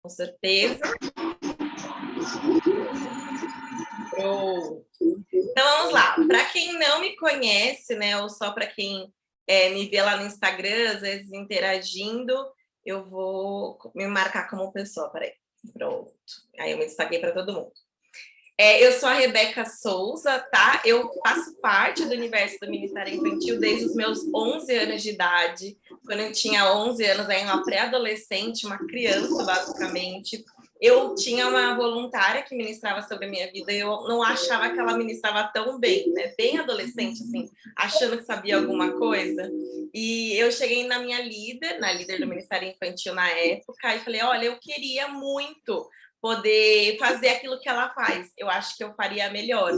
com certeza. Pronto. Então, vamos lá. Para quem não me conhece, né, ou só para quem me vê lá no Instagram, às vezes interagindo, eu vou me marcar como pessoa. Peraí. Pronto. Aí eu me destaquei para todo mundo. Eu sou a Rebeca Souza, tá? Eu faço parte do universo do Ministério Infantil desde os meus 11 anos de idade. Quando eu tinha 11 anos, aí uma pré-adolescente, uma criança, basicamente. Eu tinha uma voluntária que ministrava sobre a minha vida e eu não achava que ela ministrava tão bem, né? Bem adolescente, assim, achando que sabia alguma coisa. E eu cheguei na minha líder, na líder do Ministério Infantil na época, e falei, olha, eu queria muito poder fazer aquilo que ela faz. Eu acho que eu faria melhor.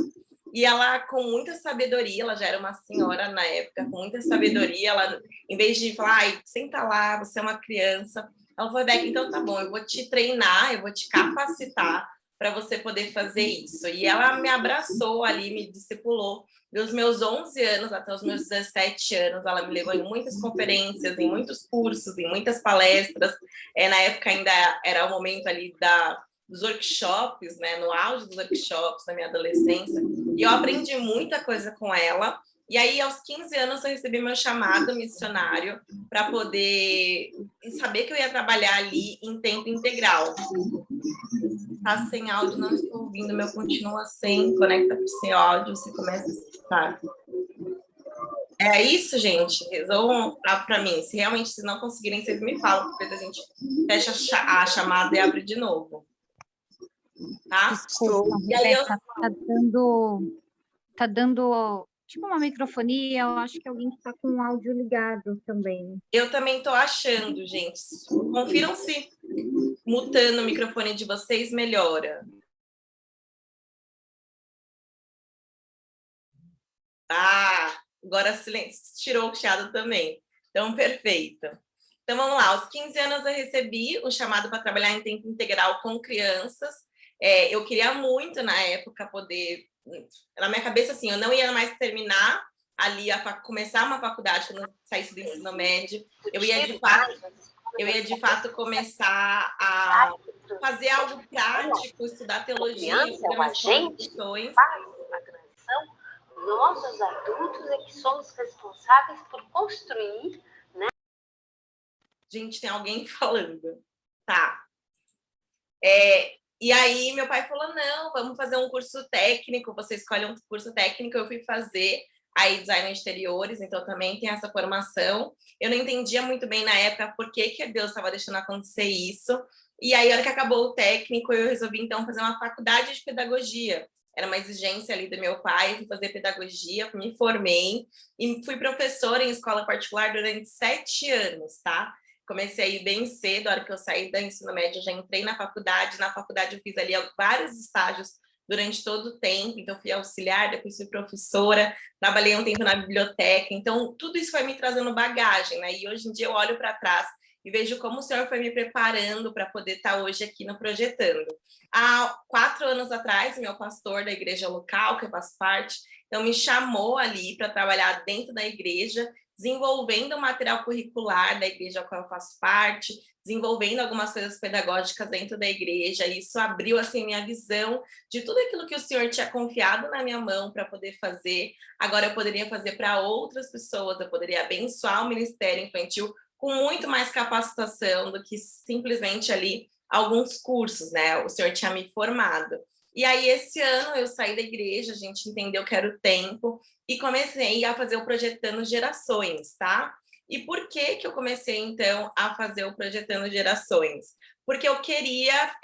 E ela, com muita sabedoria, ela já era uma senhora na época, com muita sabedoria, ela, em vez de falar, ai, senta lá, você é uma criança, ela falou, Beca, então tá bom, eu vou te treinar, eu vou te capacitar para você poder fazer isso. E ela me abraçou ali, me discipulou. Dos meus 11 anos até os meus 17 anos, ela me levou em muitas conferências, em muitos cursos, em muitas palestras. Na época ainda era o momento ali dos workshops, né, no auge dos workshops da minha adolescência, e eu aprendi muita coisa com ela. E aí, aos 15 anos, eu recebi meu chamado missionário para poder saber que eu ia trabalhar ali em tempo integral. Tá sem áudio, não estou ouvindo, meu continua sem, conecta para o seu áudio, você começa a escutar. É isso, gente, resolvam para mim. Se realmente vocês não conseguirem, vocês me falam, porque a gente fecha a chamada e abre de novo. Tá? Desculpa, Rebeca, tá dando tipo uma microfonia, eu acho que alguém está com o áudio ligado também. Eu também estou achando, gente. Confiram se mutando o microfone de vocês melhora. Agora silêncio, tirou o chiado também. Então, perfeito. Então, vamos lá. Aos 15 anos, eu recebi o chamado para trabalhar em tempo integral com crianças. Eu queria muito, na época, poder... Na minha cabeça, assim, eu não ia mais terminar ali, começar uma faculdade, quando eu saísse do ensino médio. Eu ia, de fato, começar a fazer algo prático, estudar teologia, questões. Nós, os adultos, é que somos responsáveis por construir, né? Gente, tem alguém falando. Tá. E aí, meu pai falou, não, vamos fazer um curso técnico, você escolhe um curso técnico, eu fui fazer aí design de exteriores, então também tem essa formação. Eu não entendia muito bem na época por que Deus estava deixando acontecer isso. E aí, a hora que acabou o técnico, eu resolvi, então, fazer uma faculdade de pedagogia. Era uma exigência ali do meu pai, fui fazer pedagogia, me formei e fui professora em escola particular durante 7 anos, tá? Comecei a ir bem cedo, a hora que eu saí do ensino médio, eu já entrei na faculdade eu fiz ali vários estágios durante todo o tempo, então fui auxiliar, depois fui professora, trabalhei um tempo na biblioteca, então tudo isso foi me trazendo bagagem, né? E hoje em dia eu olho para trás e vejo como o Senhor foi me preparando para poder estar hoje aqui no Projetando. Há 4 anos atrás, meu pastor da igreja local, que eu faço parte, então me chamou ali para trabalhar dentro da igreja, desenvolvendo o material curricular da igreja a qual eu faço parte, desenvolvendo algumas coisas pedagógicas dentro da igreja. Isso abriu assim minha visão de tudo aquilo que o Senhor tinha confiado na minha mão para poder fazer. Agora eu poderia fazer para outras pessoas, eu poderia abençoar o ministério infantil com muito mais capacitação do que simplesmente ali alguns cursos, né? O Senhor tinha me formado. E aí, esse ano, eu saí da igreja, a gente entendeu que era o tempo, e comecei a fazer o Projetando Gerações, tá? E por que eu comecei, então, a fazer o Projetando Gerações? Porque eu queria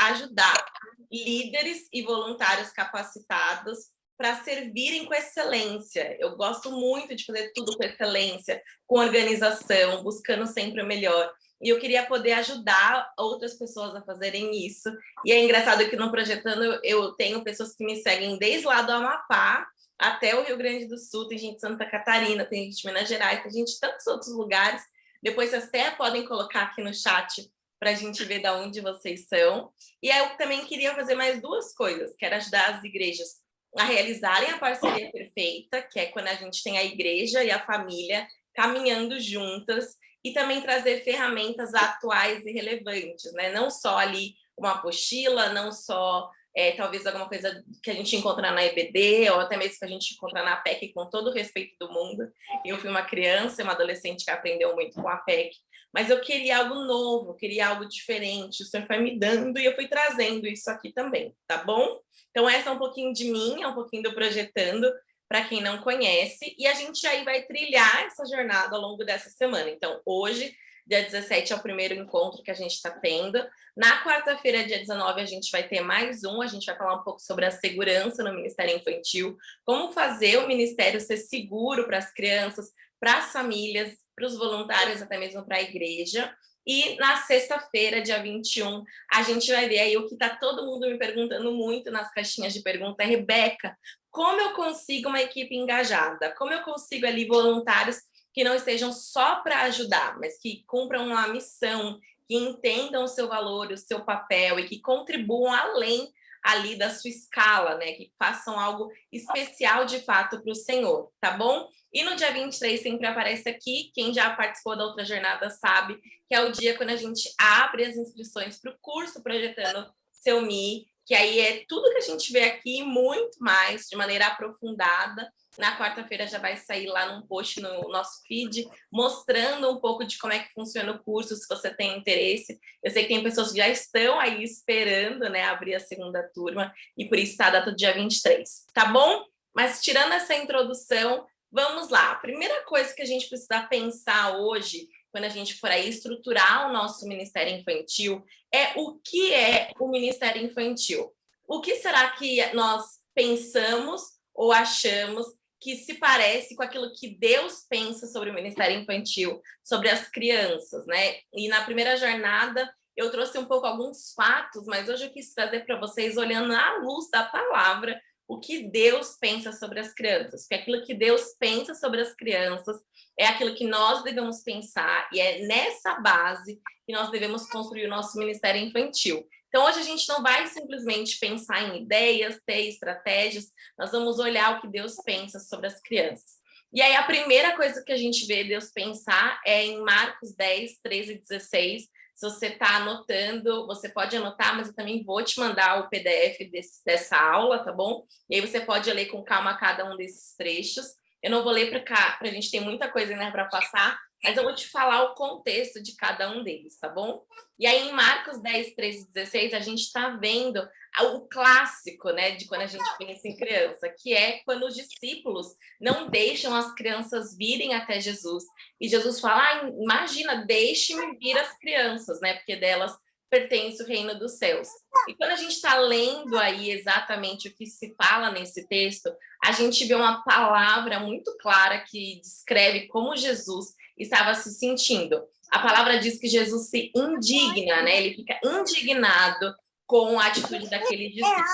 ajudar líderes e voluntários capacitados para servirem com excelência. Eu gosto muito de fazer tudo com excelência, com organização, buscando sempre o melhor. E eu queria poder ajudar outras pessoas a fazerem isso. E é engraçado que no Projetando eu tenho pessoas que me seguem desde lá do Amapá até o Rio Grande do Sul, tem gente de Santa Catarina, tem gente de Minas Gerais, tem gente de tantos outros lugares. Depois vocês até podem colocar aqui no chat para a gente ver de onde vocês são. E aí eu também queria fazer mais 2 coisas, que era ajudar as igrejas a realizarem a parceria perfeita, que é quando a gente tem a igreja e a família caminhando juntas. e também trazer ferramentas atuais e relevantes, né? Não só ali uma apostila, não só talvez alguma coisa que a gente encontra na EBD, ou até mesmo que a gente encontra na PEC, com todo o respeito do mundo. Eu fui uma criança, uma adolescente que aprendeu muito com a PEC, mas eu queria algo novo, eu queria algo diferente, o Senhor foi me dando e eu fui trazendo isso aqui também, tá bom? Então essa é um pouquinho de mim, é um pouquinho do Projetando, para quem não conhece, e a gente aí vai trilhar essa jornada ao longo dessa semana. Então hoje, dia 17 é o primeiro encontro que a gente está tendo. Na quarta-feira, dia 19, a gente vai ter mais um. A gente vai falar um pouco sobre a segurança no Ministério Infantil, como fazer o Ministério ser seguro para as crianças, para as famílias, para os voluntários, até mesmo para a igreja. E na sexta-feira, dia 21, a gente vai ver aí o que está todo mundo me perguntando muito nas caixinhas de pergunta. Rebeca, como eu consigo uma equipe engajada? Como eu consigo ali voluntários que não estejam só para ajudar, mas que cumpram uma missão, que entendam o seu valor, o seu papel e que contribuam além ali da sua escala, né? Que façam algo especial de fato para o Senhor, tá bom? E no dia 23 sempre aparece aqui, quem já participou da outra jornada sabe, que é o dia quando a gente abre as inscrições para o curso Projetando Seu Mi, que aí é tudo que a gente vê aqui, muito mais, de maneira aprofundada. Na quarta-feira já vai sair lá num post no nosso feed, mostrando um pouco de como é que funciona o curso, se você tem interesse. Eu sei que tem pessoas que já estão aí esperando, né, abrir a segunda turma, e por isso está a data do dia 23, tá bom? Mas tirando essa introdução, vamos lá. A primeira coisa que a gente precisa pensar hoje, quando a gente for aí estruturar o nosso Ministério Infantil, é o que é o Ministério Infantil. O que será que nós pensamos ou achamos que se parece com aquilo que Deus pensa sobre o Ministério Infantil, sobre as crianças, né? E na primeira jornada eu trouxe um pouco alguns fatos, mas hoje eu quis trazer para vocês, olhando à luz da palavra, o que Deus pensa sobre as crianças. Porque aquilo que Deus pensa sobre as crianças é aquilo que nós devemos pensar, e é nessa base que nós devemos construir o nosso Ministério Infantil. Então, hoje a gente não vai simplesmente pensar em ideias, ter estratégias, nós vamos olhar o que Deus pensa sobre as crianças. E aí, a primeira coisa que a gente vê Deus pensar é em Marcos 10, 13 e 16. Se você está anotando, você pode anotar, mas eu também vou te mandar o PDF dessa aula, tá bom? E aí você pode ler com calma cada um desses trechos. Eu não vou ler para cá, para a gente ter muita coisa, né, para passar, mas eu vou te falar o contexto de cada um deles, tá bom? E aí, em Marcos 10, 13 e 16, a gente está vendo o clássico, né, de quando a gente pensa em criança, que é quando os discípulos não deixam as crianças virem até Jesus. E Jesus fala, imagina, deixe-me vir as crianças, né, porque delas pertence o reino dos céus. E quando a gente está lendo aí exatamente o que se fala nesse texto, a gente vê uma palavra muito clara que descreve como Jesus estava se sentindo. A palavra diz que Jesus se indigna, né? Ele fica indignado com a atitude daquele discípulo.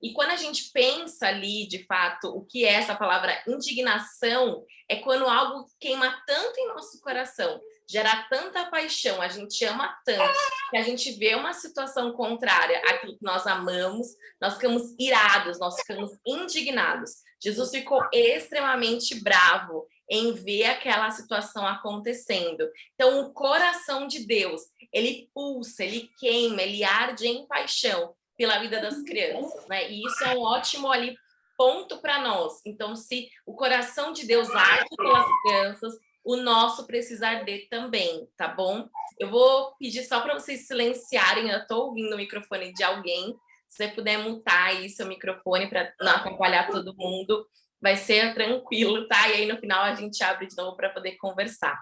E quando a gente pensa ali, de fato, o que é essa palavra indignação, é quando algo queima tanto em nosso coração, gera tanta paixão, a gente ama tanto, que a gente vê uma situação contrária àquilo que nós amamos, nós ficamos irados, nós ficamos indignados. Jesus ficou extremamente bravo em ver aquela situação acontecendo. Então, o coração de Deus, ele pulsa, ele queima, ele arde em paixão pela vida das crianças, né? E isso é um ótimo ali ponto para nós. Então, se o coração de Deus arde pelas crianças, o nosso precisa arder também, tá bom? Eu vou pedir só para vocês silenciarem, eu estou ouvindo o microfone de alguém. Se você puder mutar aí seu microfone para não atrapalhar todo mundo, vai ser tranquilo, tá? E aí no final a gente abre de novo para poder conversar.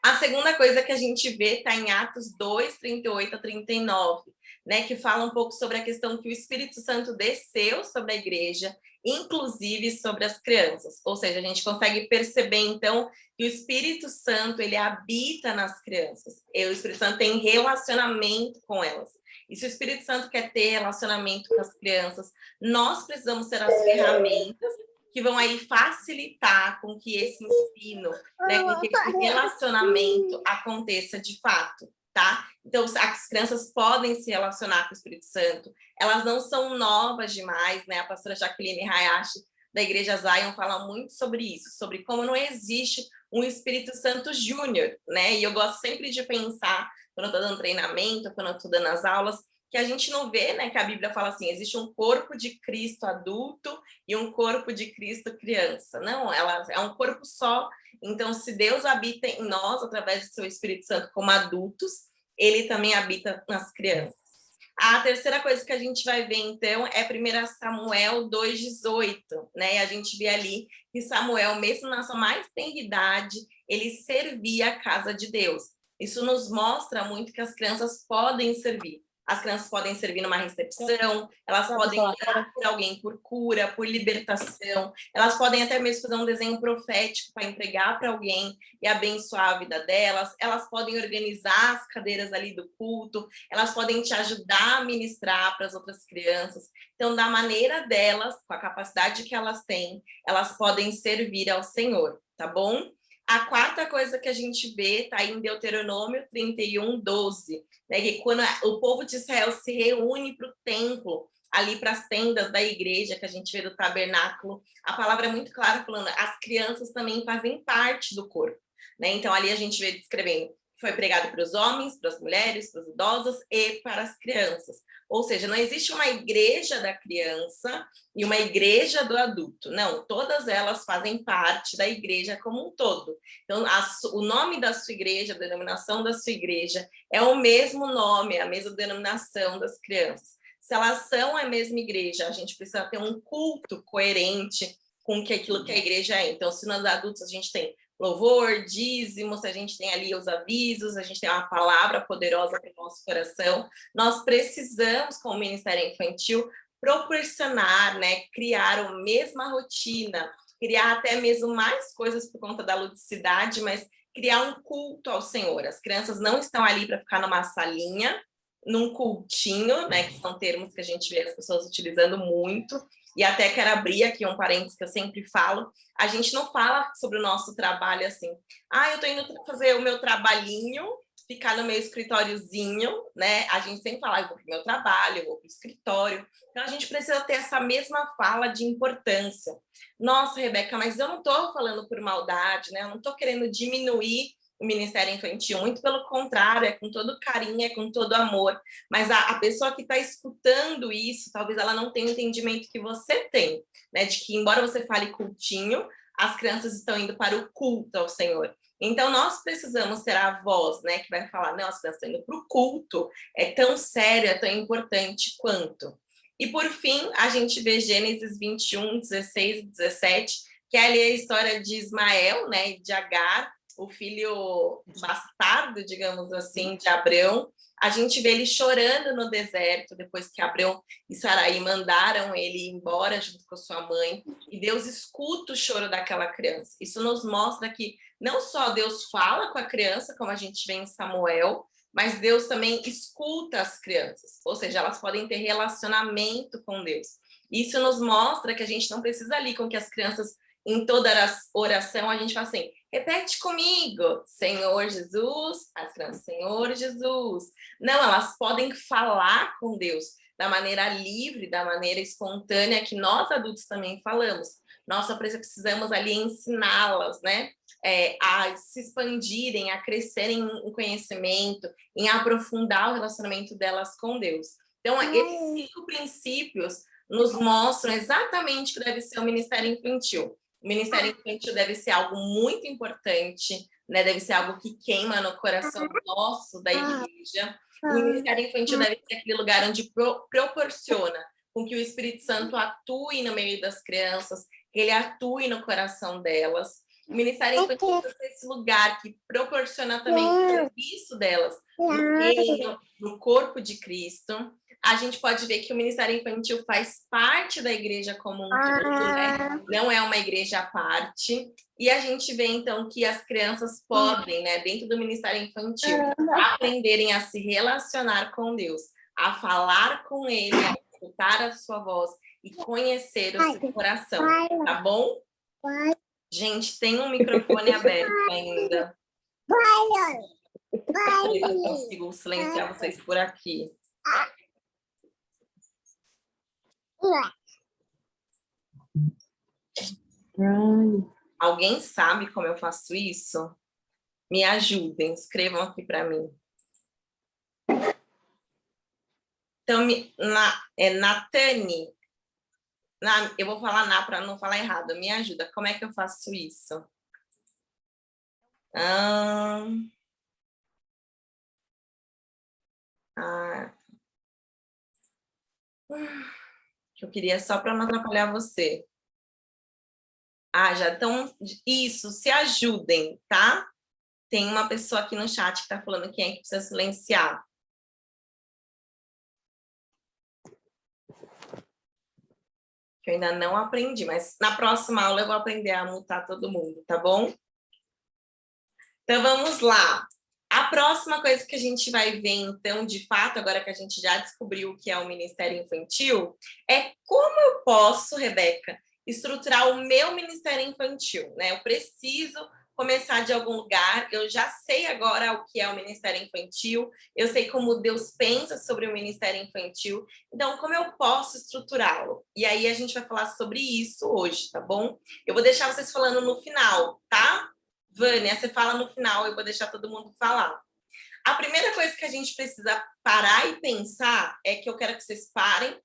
A segunda coisa que a gente vê está em Atos 2, 38 a 39, né? Que fala um pouco sobre a questão que o Espírito Santo desceu sobre a igreja, inclusive sobre as crianças. Ou seja, a gente consegue perceber, então, que o Espírito Santo, ele habita nas crianças. E o Espírito Santo tem relacionamento com elas. E se o Espírito Santo quer ter relacionamento com as crianças, nós precisamos ser as ferramentas que vão aí facilitar com que esse ensino, né, com que esse relacionamento aconteça de fato, tá? Então, as crianças podem se relacionar com o Espírito Santo, elas não são novas demais, né? A pastora Jaqueline Hayashi da Igreja Zion fala muito sobre isso, sobre como não existe um Espírito Santo Júnior, né? E eu gosto sempre de pensar, quando eu estou dando treinamento, quando eu estou dando as aulas, que a gente não vê, né, que a Bíblia fala assim, existe um corpo de Cristo adulto e um corpo de Cristo criança. Não, ela é um corpo só. Então, se Deus habita em nós, através do seu Espírito Santo, como adultos, ele também habita nas crianças. A terceira coisa que a gente vai ver, então, é 1 Samuel 2,18, né? E a gente vê ali que Samuel, mesmo na sua mais tenra idade, ele servia a casa de Deus. Isso nos mostra muito que as crianças podem servir. As crianças podem servir numa recepção, elas podem orar por alguém por cura, por libertação, elas podem até mesmo fazer um desenho profético para entregar para alguém e abençoar a vida delas, elas podem organizar as cadeiras ali do culto, elas podem te ajudar a ministrar para as outras crianças. Então, da maneira delas, com a capacidade que elas têm, elas podem servir ao Senhor, tá bom? A quarta coisa que a gente vê está em Deuteronômio 31:12, né, que quando o povo de Israel se reúne para o templo, ali para as tendas da igreja, que a gente vê do tabernáculo, a palavra é muito clara falando, as crianças também fazem parte do corpo, né? Então ali a gente vê descrevendo que foi pregado para os homens, para as mulheres, para os idosos e para as crianças. Ou seja, não existe uma igreja da criança e uma igreja do adulto. Não, todas elas fazem parte da igreja como um todo. Então, o nome da sua igreja, a denominação da sua igreja, é o mesmo nome, a mesma denominação das crianças. Se elas são a mesma igreja, a gente precisa ter um culto coerente com aquilo que a igreja é. Então, se nos adultos a gente tem louvor, dízimos, a gente tem ali os avisos, a gente tem uma palavra poderosa para o nosso coração, nós precisamos, como Ministério Infantil, proporcionar, né, criar a mesma rotina, criar até mesmo mais coisas por conta da ludicidade, mas criar um culto ao Senhor. As crianças não estão ali para ficar numa salinha, num cultinho, né, que são termos que a gente vê as pessoas utilizando muito, e até quero abrir aqui um parênteses que eu sempre falo, a gente não fala sobre o nosso trabalho assim, eu tô indo fazer o meu trabalhinho, ficar no meu escritóriozinho, né? A gente sempre fala, eu vou pro meu trabalho, eu vou pro escritório. Então, a gente precisa ter essa mesma fala de importância. Nossa, Rebeca, mas eu não tô falando por maldade, né? Eu não tô querendo diminuir o Ministério Infantil, muito pelo contrário, é com todo carinho, é com todo amor, mas a pessoa que está escutando isso, talvez ela não tenha o entendimento que você tem, né, de que embora você fale cultinho, as crianças estão indo para o culto ao Senhor. Então, nós precisamos ser a voz, né, que vai falar, não, as crianças estão indo para o culto, é tão sério, é tão importante quanto. E, por fim, a gente vê Gênesis 21, 16 e 17, que é ali a história de Ismael, né, de Agar, o filho bastardo, digamos assim, de Abrão. A gente vê ele chorando no deserto, depois que Abrão e Sarai mandaram ele embora junto com sua mãe, e Deus escuta o choro daquela criança. Isso nos mostra que não só Deus fala com a criança, como a gente vê em Samuel, mas Deus também escuta as crianças, ou seja, elas podem ter relacionamento com Deus. Isso nos mostra que a gente não precisa ali com que as crianças, em toda oração, a gente fala assim, repete comigo, Senhor Jesus, as crianças, Senhor Jesus. Não, elas podem falar com Deus da maneira livre, da maneira espontânea que nós adultos também falamos. Nós só precisamos ali ensiná-las, né? A se expandirem, a crescerem em conhecimento, em aprofundar o relacionamento delas com Deus. Então, esses 5 princípios nos mostram exatamente o que deve ser o Ministério Infantil. O Ministério Infantil deve ser algo muito importante, né? Deve ser algo que queima no coração nosso da igreja. O Ministério Infantil deve ser aquele lugar onde proporciona com que o Espírito Santo atue no meio das crianças, que ele atue no coração delas. O Ministério Infantil deve ser esse lugar que proporciona também o serviço delas no reino, no corpo de Cristo. A gente pode ver que o Ministério Infantil faz parte da igreja como um todo, né? Não é uma igreja à parte. E a gente vê, então, que as crianças podem, né, dentro do Ministério Infantil, aprenderem a se relacionar com Deus, a falar com Ele, a escutar a sua voz e conhecer o seu coração, tá bom? Gente, tem um microfone aberto ainda. Eu consigo silenciar vocês por aqui. Alguém sabe como eu faço isso? Me ajudem, escrevam aqui para mim. Então, Natane, eu vou falar para não falar errado, me ajuda, como é que eu faço isso? Eu queria só para não atrapalhar você. Já estão... Isso, se ajudem, tá? Tem uma pessoa aqui no chat que está falando quem é que precisa silenciar. Que eu ainda não aprendi, mas na próxima aula eu vou aprender a mutar todo mundo, tá bom? Então, vamos lá. A próxima coisa que a gente vai ver, então, de fato, agora que a gente já descobriu o que é o Ministério Infantil, é como eu posso, Rebeca, estruturar o meu Ministério Infantil, né? Eu preciso começar de algum lugar, eu já sei agora o que é o Ministério Infantil, eu sei como Deus pensa sobre o Ministério Infantil, então como eu posso estruturá-lo? E aí a gente vai falar sobre isso hoje, tá bom? Eu vou deixar vocês falando no final, tá? Vânia, você fala no final, eu vou deixar todo mundo falar. A primeira coisa que a gente precisa parar e pensar é que eu quero que vocês parem,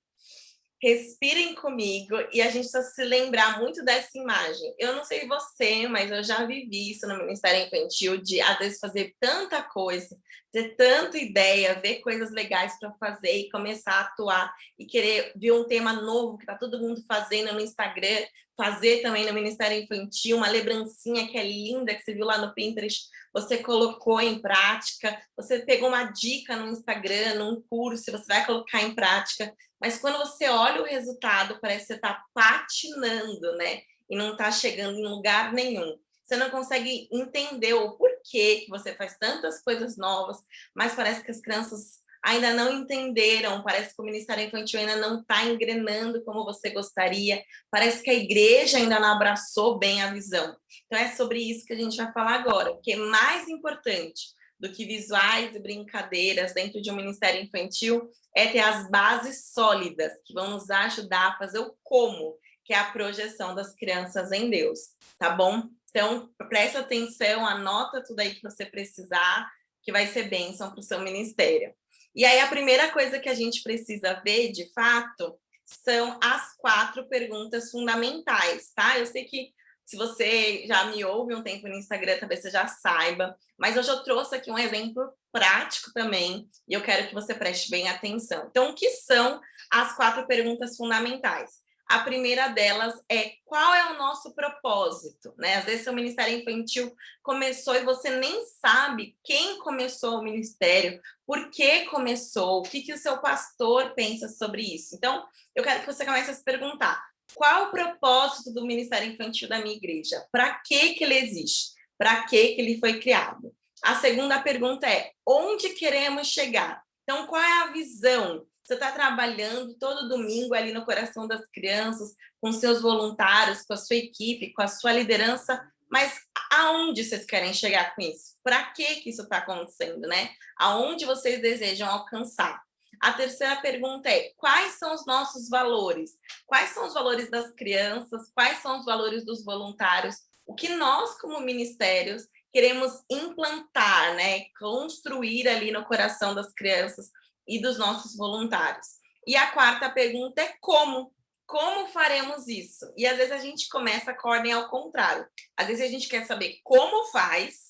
respirem comigo e a gente precisa se lembrar muito dessa imagem. Eu não sei você, mas eu já vivi isso no Ministério Infantil, de às vezes fazer tanta coisa, ter tanta ideia, ver coisas legais para fazer e começar a atuar e querer ver um tema novo que está todo mundo fazendo no Instagram, fazer também no Ministério Infantil, uma lembrancinha que é linda, que você viu lá no Pinterest, você colocou em prática, você pegou uma dica no Instagram, num curso, você vai colocar em prática, mas quando você olha o resultado, parece que você está patinando, né? E não está chegando em lugar nenhum. Você não consegue entender o porquê que você faz tantas coisas novas, mas parece que as crianças ainda não entenderam, parece que o Ministério Infantil ainda não está engrenando como você gostaria, parece que a igreja ainda não abraçou bem a visão. Então, é sobre isso que a gente vai falar agora, porque é mais importante do que visuais e brincadeiras dentro de um Ministério Infantil é ter as bases sólidas que vão nos ajudar a fazer o como, que é a projeção das crianças em Deus, tá bom? Então, presta atenção, anota tudo aí que você precisar, que vai ser bênção para o seu ministério. E aí, a primeira coisa que a gente precisa ver, de fato, são as 4 perguntas fundamentais, tá? Eu sei que se você já me ouve um tempo no Instagram, talvez você já saiba, mas hoje eu trouxe aqui um exemplo prático também, e eu quero que você preste bem atenção. Então, o que são as 4 perguntas fundamentais? A primeira delas é: qual é o nosso propósito? Né? Às vezes, seu ministério infantil começou e você nem sabe quem começou o ministério, por que começou, o que o seu pastor pensa sobre isso. Então, eu quero que você comece a se perguntar: qual o propósito do Ministério Infantil da minha igreja? Para que ele existe? Para que ele foi criado? A segunda pergunta é: onde queremos chegar? Então, qual é a visão? Você está trabalhando todo domingo ali no coração das crianças, com seus voluntários, com a sua equipe, com a sua liderança, mas aonde vocês querem chegar com isso? Para que isso está acontecendo, né? Aonde vocês desejam alcançar? A terceira pergunta é: quais são os nossos valores? Quais são os valores das crianças? Quais são os valores dos voluntários? O que nós, como ministérios, queremos implantar, né? Construir ali no coração das crianças e dos nossos voluntários. E a quarta pergunta é como? Como faremos isso? E às vezes a gente começa com a ordem ao contrário. Às vezes a gente quer saber como faz,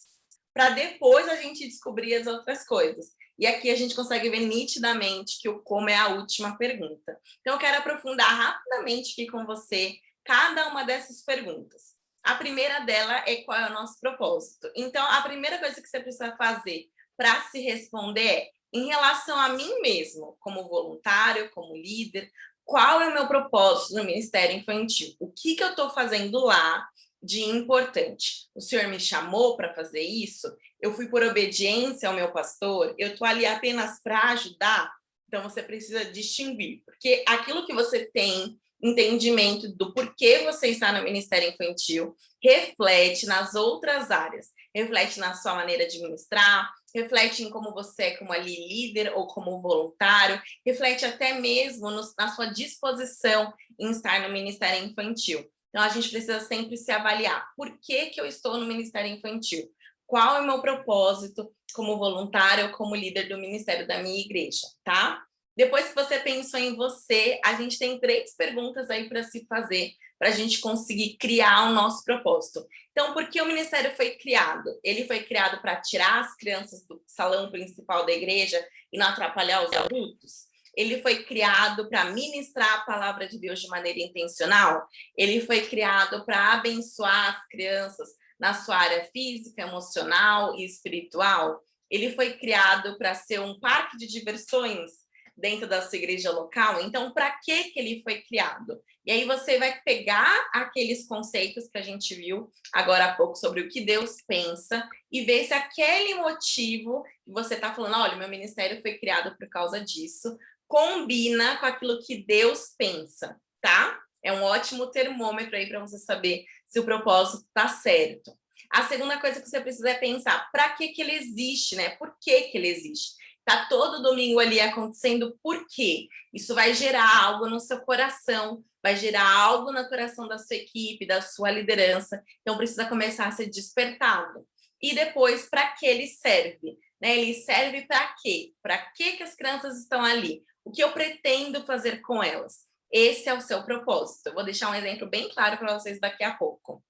para depois a gente descobrir as outras coisas. E aqui a gente consegue ver nitidamente que o como é a última pergunta. Então, eu quero aprofundar rapidamente aqui com você cada uma dessas perguntas. A primeira dela é: qual é o nosso propósito? Então, a primeira coisa que você precisa fazer para se responder é: em relação a mim mesmo, como voluntário, como líder, qual é o meu propósito no Ministério Infantil? O que eu estou fazendo lá de importante? O Senhor me chamou para fazer isso? Eu fui por obediência ao meu pastor? Eu estou ali apenas para ajudar? Então, você precisa distinguir, porque aquilo que você tem entendimento do porquê você está no Ministério Infantil reflete nas outras áreas, reflete na sua maneira de ministrar, reflete em como você é como ali líder ou como voluntário, reflete até mesmo na sua disposição em estar no Ministério Infantil. Então, a gente precisa sempre se avaliar. Por que eu estou no Ministério Infantil? Qual é o meu propósito como voluntária ou como líder do ministério da minha igreja, tá? Depois que você pensou em você, a gente tem 3 perguntas aí para se fazer, para a gente conseguir criar o nosso propósito. Então, por que o ministério foi criado? Ele foi criado para tirar as crianças do salão principal da igreja e não atrapalhar os adultos? Ele foi criado para ministrar a palavra de Deus de maneira intencional? Ele foi criado para abençoar as crianças na sua área física, emocional e espiritual? Ele foi criado para ser um parque de diversões dentro da sua igreja local? Então, para que ele foi criado? E aí você vai pegar aqueles conceitos que a gente viu agora há pouco sobre o que Deus pensa e ver se aquele motivo que você está falando, olha, meu ministério foi criado por causa disso, combina com aquilo que Deus pensa, tá? É um ótimo termômetro aí para você saber se o propósito está certo. A segunda coisa que você precisa é pensar, para que ele existe, né? Por que ele existe? Tá todo domingo ali acontecendo, por quê? Isso vai gerar algo no seu coração, vai gerar algo no coração da sua equipe, da sua liderança. Então, precisa começar a ser despertado. E depois, para que ele serve? Né? Ele serve para quê? Para que as crianças estão ali? O que eu pretendo fazer com elas? Esse é o seu propósito. Eu vou deixar um exemplo bem claro para vocês daqui a pouco.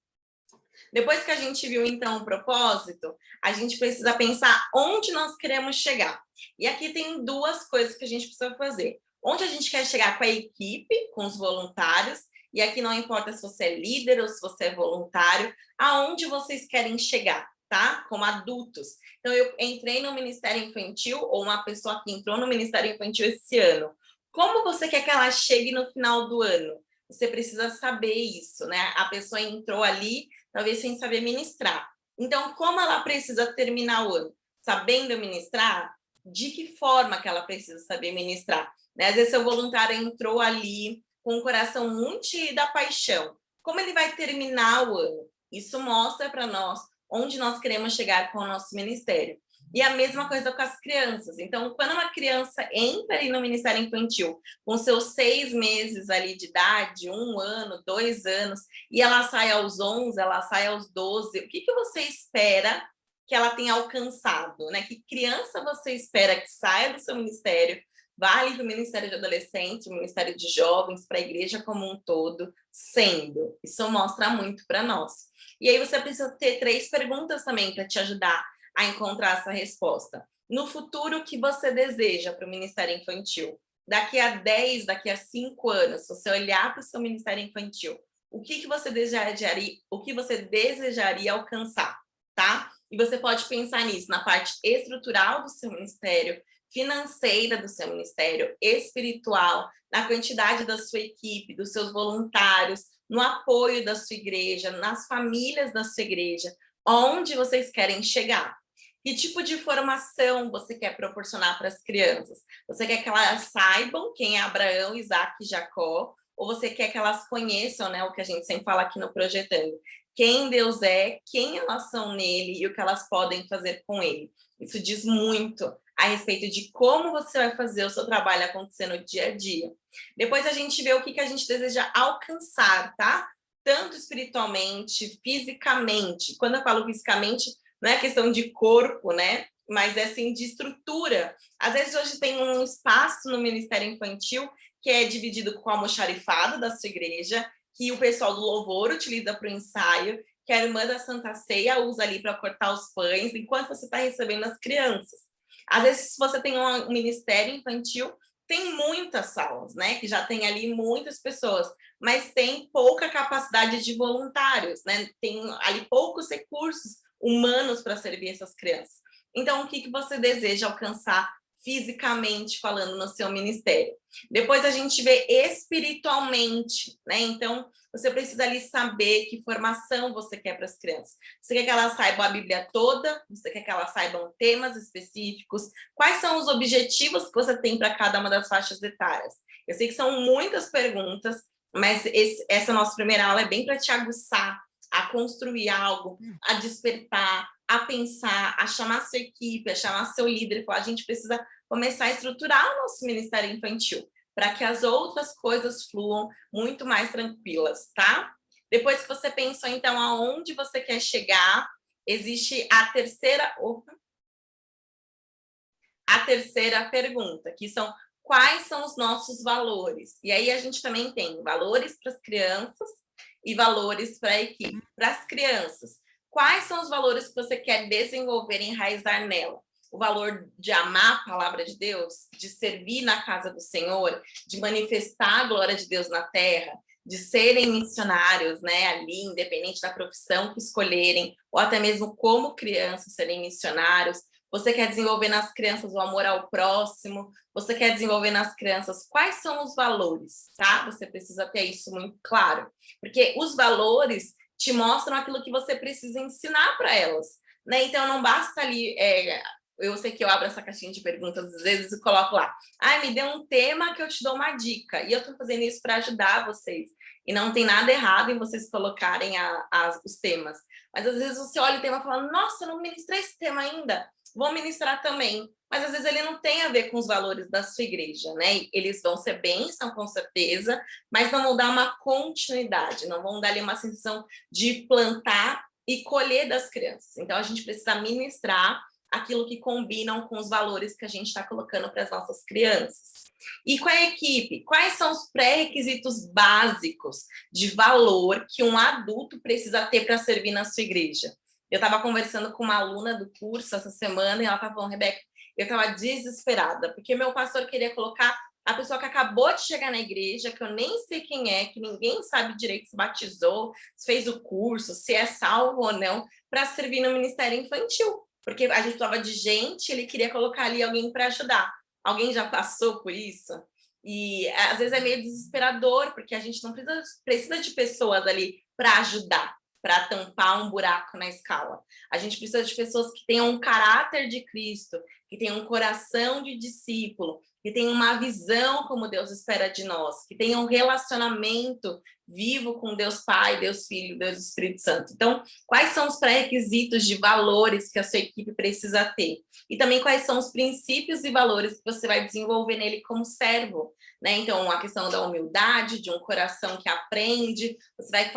Depois que a gente viu, então, o propósito, a gente precisa pensar onde nós queremos chegar. E aqui tem 2 coisas que a gente precisa fazer. Onde a gente quer chegar com a equipe, com os voluntários, e aqui não importa se você é líder ou se você é voluntário, aonde vocês querem chegar, tá? Como adultos. Então, eu entrei no Ministério Infantil, ou uma pessoa que entrou no Ministério Infantil esse ano. Como você quer que ela chegue no final do ano? Você precisa saber isso, né? A pessoa entrou ali, talvez sem saber ministrar. Então, como ela precisa terminar o ano? Sabendo ministrar? De que forma que ela precisa saber ministrar? Né? Às vezes, seu voluntário entrou ali com um coração muito cheio da paixão. Como ele vai terminar o ano? Isso mostra para nós onde nós queremos chegar com o nosso ministério. E a mesma coisa com as crianças. Então, quando uma criança entra ali no Ministério Infantil, com seus 6 meses ali de idade, 1 ano, 2 anos, e ela sai aos 11, ela sai aos 12, o que você espera que ela tenha alcançado, né? Que criança você espera que saia do seu ministério, vá ali para o Ministério de Adolescentes, o Ministério de Jovens, para a igreja como um todo, sendo? Isso mostra muito para nós. E aí você precisa ter 3 perguntas também para te ajudar a encontrar essa resposta. No futuro, o que você deseja para o Ministério Infantil? Daqui a 10, daqui a 5 anos, se você olhar para o seu Ministério Infantil, o que você desejaria alcançar, tá? E você pode pensar nisso, na parte estrutural do seu ministério, financeira do seu ministério, espiritual, na quantidade da sua equipe, dos seus voluntários, no apoio da sua igreja, nas famílias da sua igreja, onde vocês querem chegar. Que tipo de formação você quer proporcionar para as crianças? Você quer que elas saibam quem é Abraão, Isaac e Jacó? Ou você quer que elas conheçam, né, o que a gente sempre fala aqui no Projetando? Quem Deus é, quem elas são nele e o que elas podem fazer com ele. Isso diz muito a respeito de como você vai fazer o seu trabalho acontecer no dia a dia. Depois a gente vê o que a gente deseja alcançar, tá? Tanto espiritualmente, fisicamente. Quando eu falo fisicamente, não é questão de corpo, né? Mas é assim, de estrutura. Às vezes hoje tem um espaço no Ministério Infantil que é dividido com o almoxarifado da sua igreja, que o pessoal do louvor utiliza para o ensaio, que a irmã da Santa Ceia usa ali para cortar os pães, enquanto você está recebendo as crianças. Às vezes, se você tem um ministério infantil, tem muitas salas, né? Que já tem ali muitas pessoas, mas tem pouca capacidade de voluntários, né? Tem ali poucos recursos humanos para servir essas crianças. Então, o que você deseja alcançar fisicamente falando no seu ministério? Depois a gente vê espiritualmente, né? Então, você precisa ali saber que formação você quer para as crianças. Você quer que elas saibam a Bíblia toda? Você quer que elas saibam temas específicos? Quais são os objetivos que você tem para cada uma das faixas etárias? Eu sei que são muitas perguntas, mas essa nossa primeira aula é bem para te aguçar a construir algo, a despertar, a pensar, a chamar sua equipe, a chamar seu líder e falar, a gente precisa começar a estruturar o nosso ministério infantil para que as outras coisas fluam muito mais tranquilas, tá? Depois que você pensou, então, aonde você quer chegar, existe a terceira pergunta, que são quais são os nossos valores? E aí a gente também tem valores para as crianças e valores para a equipe. Para as crianças, quais são os valores que você quer desenvolver e enraizar nela? O valor de amar a palavra de Deus, de servir na casa do Senhor, de manifestar a glória de Deus na terra, de serem missionários, né, ali, independente da profissão que escolherem, ou até mesmo como crianças serem missionários. Você quer desenvolver nas crianças o amor ao próximo, você quer desenvolver nas crianças quais são os valores, tá? Você precisa ter isso muito claro, porque os valores te mostram aquilo que você precisa ensinar para elas, né? Então não basta ali, eu sei que eu abro essa caixinha de perguntas às vezes e coloco lá, me dê um tema que eu te dou uma dica, e eu estou fazendo isso para ajudar vocês, e não tem nada errado em vocês colocarem os temas, mas às vezes você olha o tema e fala, nossa, eu não ministrei esse tema ainda, vou ministrar também, mas às vezes ele não tem a ver com os valores da sua igreja, né? Eles vão ser bênção, com certeza, mas não vão dar uma continuidade, não vão dar ali uma sensação de plantar e colher das crianças. Então, a gente precisa ministrar aquilo que combinam com os valores que a gente está colocando para as nossas crianças. E com a equipe, quais são os pré-requisitos básicos de valor que um adulto precisa ter para servir na sua igreja? Eu estava conversando com uma aluna do curso essa semana e ela estava falando, Rebeca, eu estava desesperada, porque meu pastor queria colocar a pessoa que acabou de chegar na igreja, que eu nem sei quem é, que ninguém sabe direito se batizou, se fez o curso, se é salvo ou não, para servir no ministério infantil. Porque a gente precisava de gente, ele queria colocar ali alguém para ajudar. Alguém já passou por isso? E às vezes é meio desesperador, porque a gente não precisa de pessoas ali para ajudar, para tampar um buraco na escala. A gente precisa de pessoas que tenham um caráter de Cristo, que tenham um coração de discípulo, que tenham uma visão como Deus espera de nós, que tenham um relacionamento vivo com Deus Pai, Deus Filho, Deus Espírito Santo. Então, quais são os pré-requisitos de valores que a sua equipe precisa ter? E também quais são os princípios e valores que você vai desenvolver nele como servo, né? Então, a questão da humildade, de um coração que aprende, você vai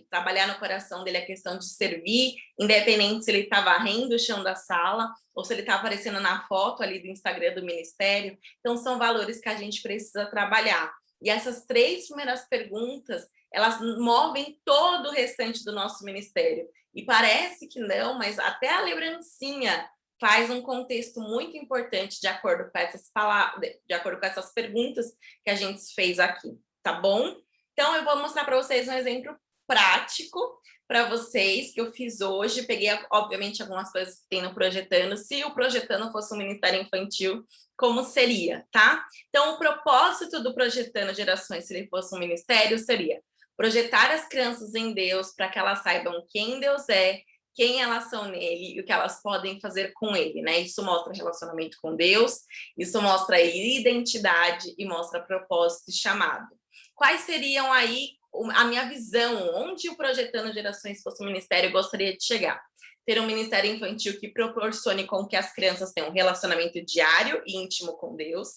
trabalhar no coração dele a questão de servir, independente se ele está varrendo o chão da sala, ou se ele está aparecendo na foto ali do Instagram do ministério. Então, são valores que a gente precisa trabalhar. E essas 3 primeiras perguntas, elas movem todo o restante do nosso ministério. E parece que não, mas até a lembrancinha faz um contexto muito importante de acordo com essas palavras, de acordo com essas perguntas que a gente fez aqui, tá bom? Então, eu vou mostrar para vocês um exemplo prático para vocês que eu fiz hoje. Peguei, obviamente, algumas coisas que tem no Projetando. Se o Projetando fosse um ministério infantil, como seria, tá? Então, o propósito do Projetando Gerações, se ele fosse um ministério, seria projetar as crianças em Deus para que elas saibam quem Deus é, quem elas são nele e o que elas podem fazer com ele, né? Isso mostra relacionamento com Deus, isso mostra identidade e mostra propósito e chamado. Quais seriam aí a minha visão, onde o Projetando Gerações fosse um ministério, eu gostaria de chegar? Ter um ministério infantil que proporcione com que as crianças tenham um relacionamento diário e íntimo com Deus,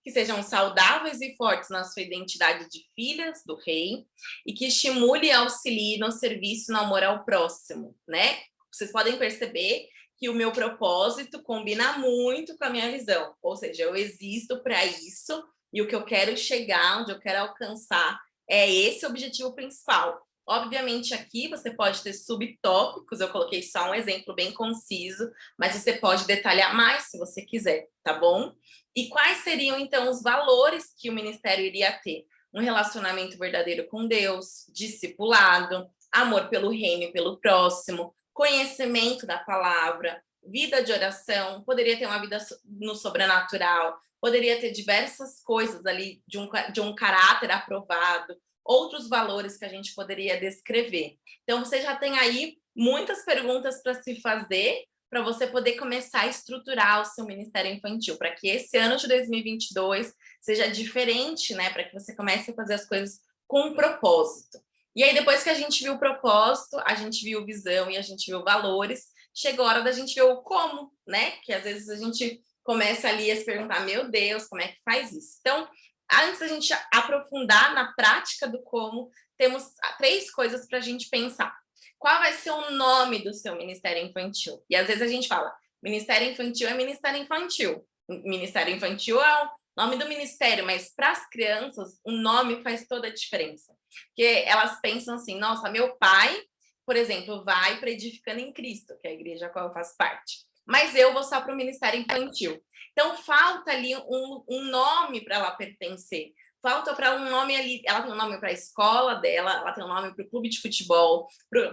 que sejam saudáveis e fortes na sua identidade de filhas do rei, e que estimule e auxilie no serviço e no amor ao próximo, né? Vocês podem perceber que o meu propósito combina muito com a minha visão, ou seja, eu existo para isso, e o que eu quero chegar, onde eu quero alcançar, é esse o objetivo principal. Obviamente, aqui você pode ter subtópicos, eu coloquei só um exemplo bem conciso, mas você pode detalhar mais se você quiser, tá bom? E quais seriam, então, os valores que o ministério iria ter? Um relacionamento verdadeiro com Deus, discipulado, amor pelo reino e pelo próximo, conhecimento da palavra, vida de oração, poderia ter uma vida no sobrenatural, poderia ter diversas coisas ali de um caráter aprovado, outros valores que a gente poderia descrever. Então, você já tem aí muitas perguntas para se fazer, para você poder começar a estruturar o seu ministério infantil, para que esse ano de 2022 seja diferente, né? Para que você comece a fazer as coisas com um propósito. E aí, depois que a gente viu o propósito, a gente viu visão e a gente viu valores, chegou a hora da gente ver o como, né? Que às vezes a gente começa ali a se perguntar, meu Deus, como é que faz isso? Então, antes da gente aprofundar na prática do como, temos 3 coisas para a gente pensar. Qual vai ser o nome do seu Ministério Infantil? E às vezes a gente fala, Ministério Infantil é Ministério Infantil. Ministério Infantil é o nome do ministério, mas para as crianças, o nome faz toda a diferença. Porque elas pensam assim, nossa, meu pai, por exemplo, vai para Edificando em Cristo, que é a igreja a qual eu faço parte. Mas eu vou só para o Ministério Infantil. Então, falta ali um nome para ela pertencer. Falta para um nome ali, ela tem um nome para a escola dela, ela tem um nome para o clube de futebol,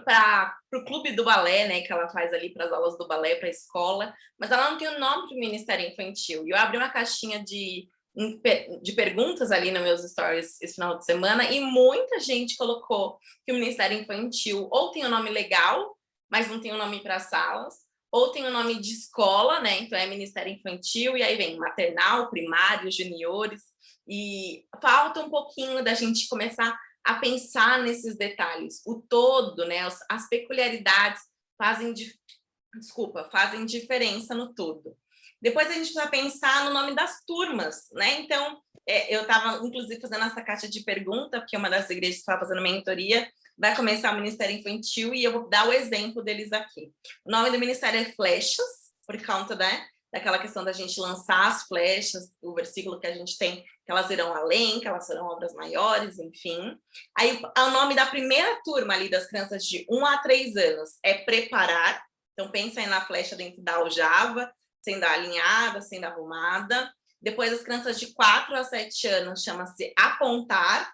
para o clube do balé, né, que ela faz ali para as aulas do balé, para a escola, mas ela não tem um nome para o Ministério Infantil. E eu abri uma caixinha de perguntas ali nos meus stories esse final de semana e muita gente colocou que o Ministério Infantil ou tem um nome legal, mas não tem um nome para salas, ou tem o nome de escola, né? Então é Ministério Infantil, e aí vem maternal, primário, juniores, e falta um pouquinho da gente começar a pensar nesses detalhes. O todo, né? As peculiaridades fazem diferença no todo. Depois a gente vai pensar no nome das turmas, né? Então, eu estava, inclusive, fazendo essa caixa de pergunta, porque uma das igrejas que estava fazendo mentoria vai começar o Ministério Infantil e eu vou dar o exemplo deles aqui. O nome do ministério é Flechas, por conta daquela questão da gente lançar as flechas, o versículo que a gente tem, que elas irão além, que elas serão obras maiores, enfim. Aí, o nome da primeira turma ali das crianças de 1 a 3 anos é Preparar. Então, pensa aí na flecha dentro da aljava, sendo alinhada, sendo arrumada. Depois, as crianças de 4 a 7 anos chama-se Apontar.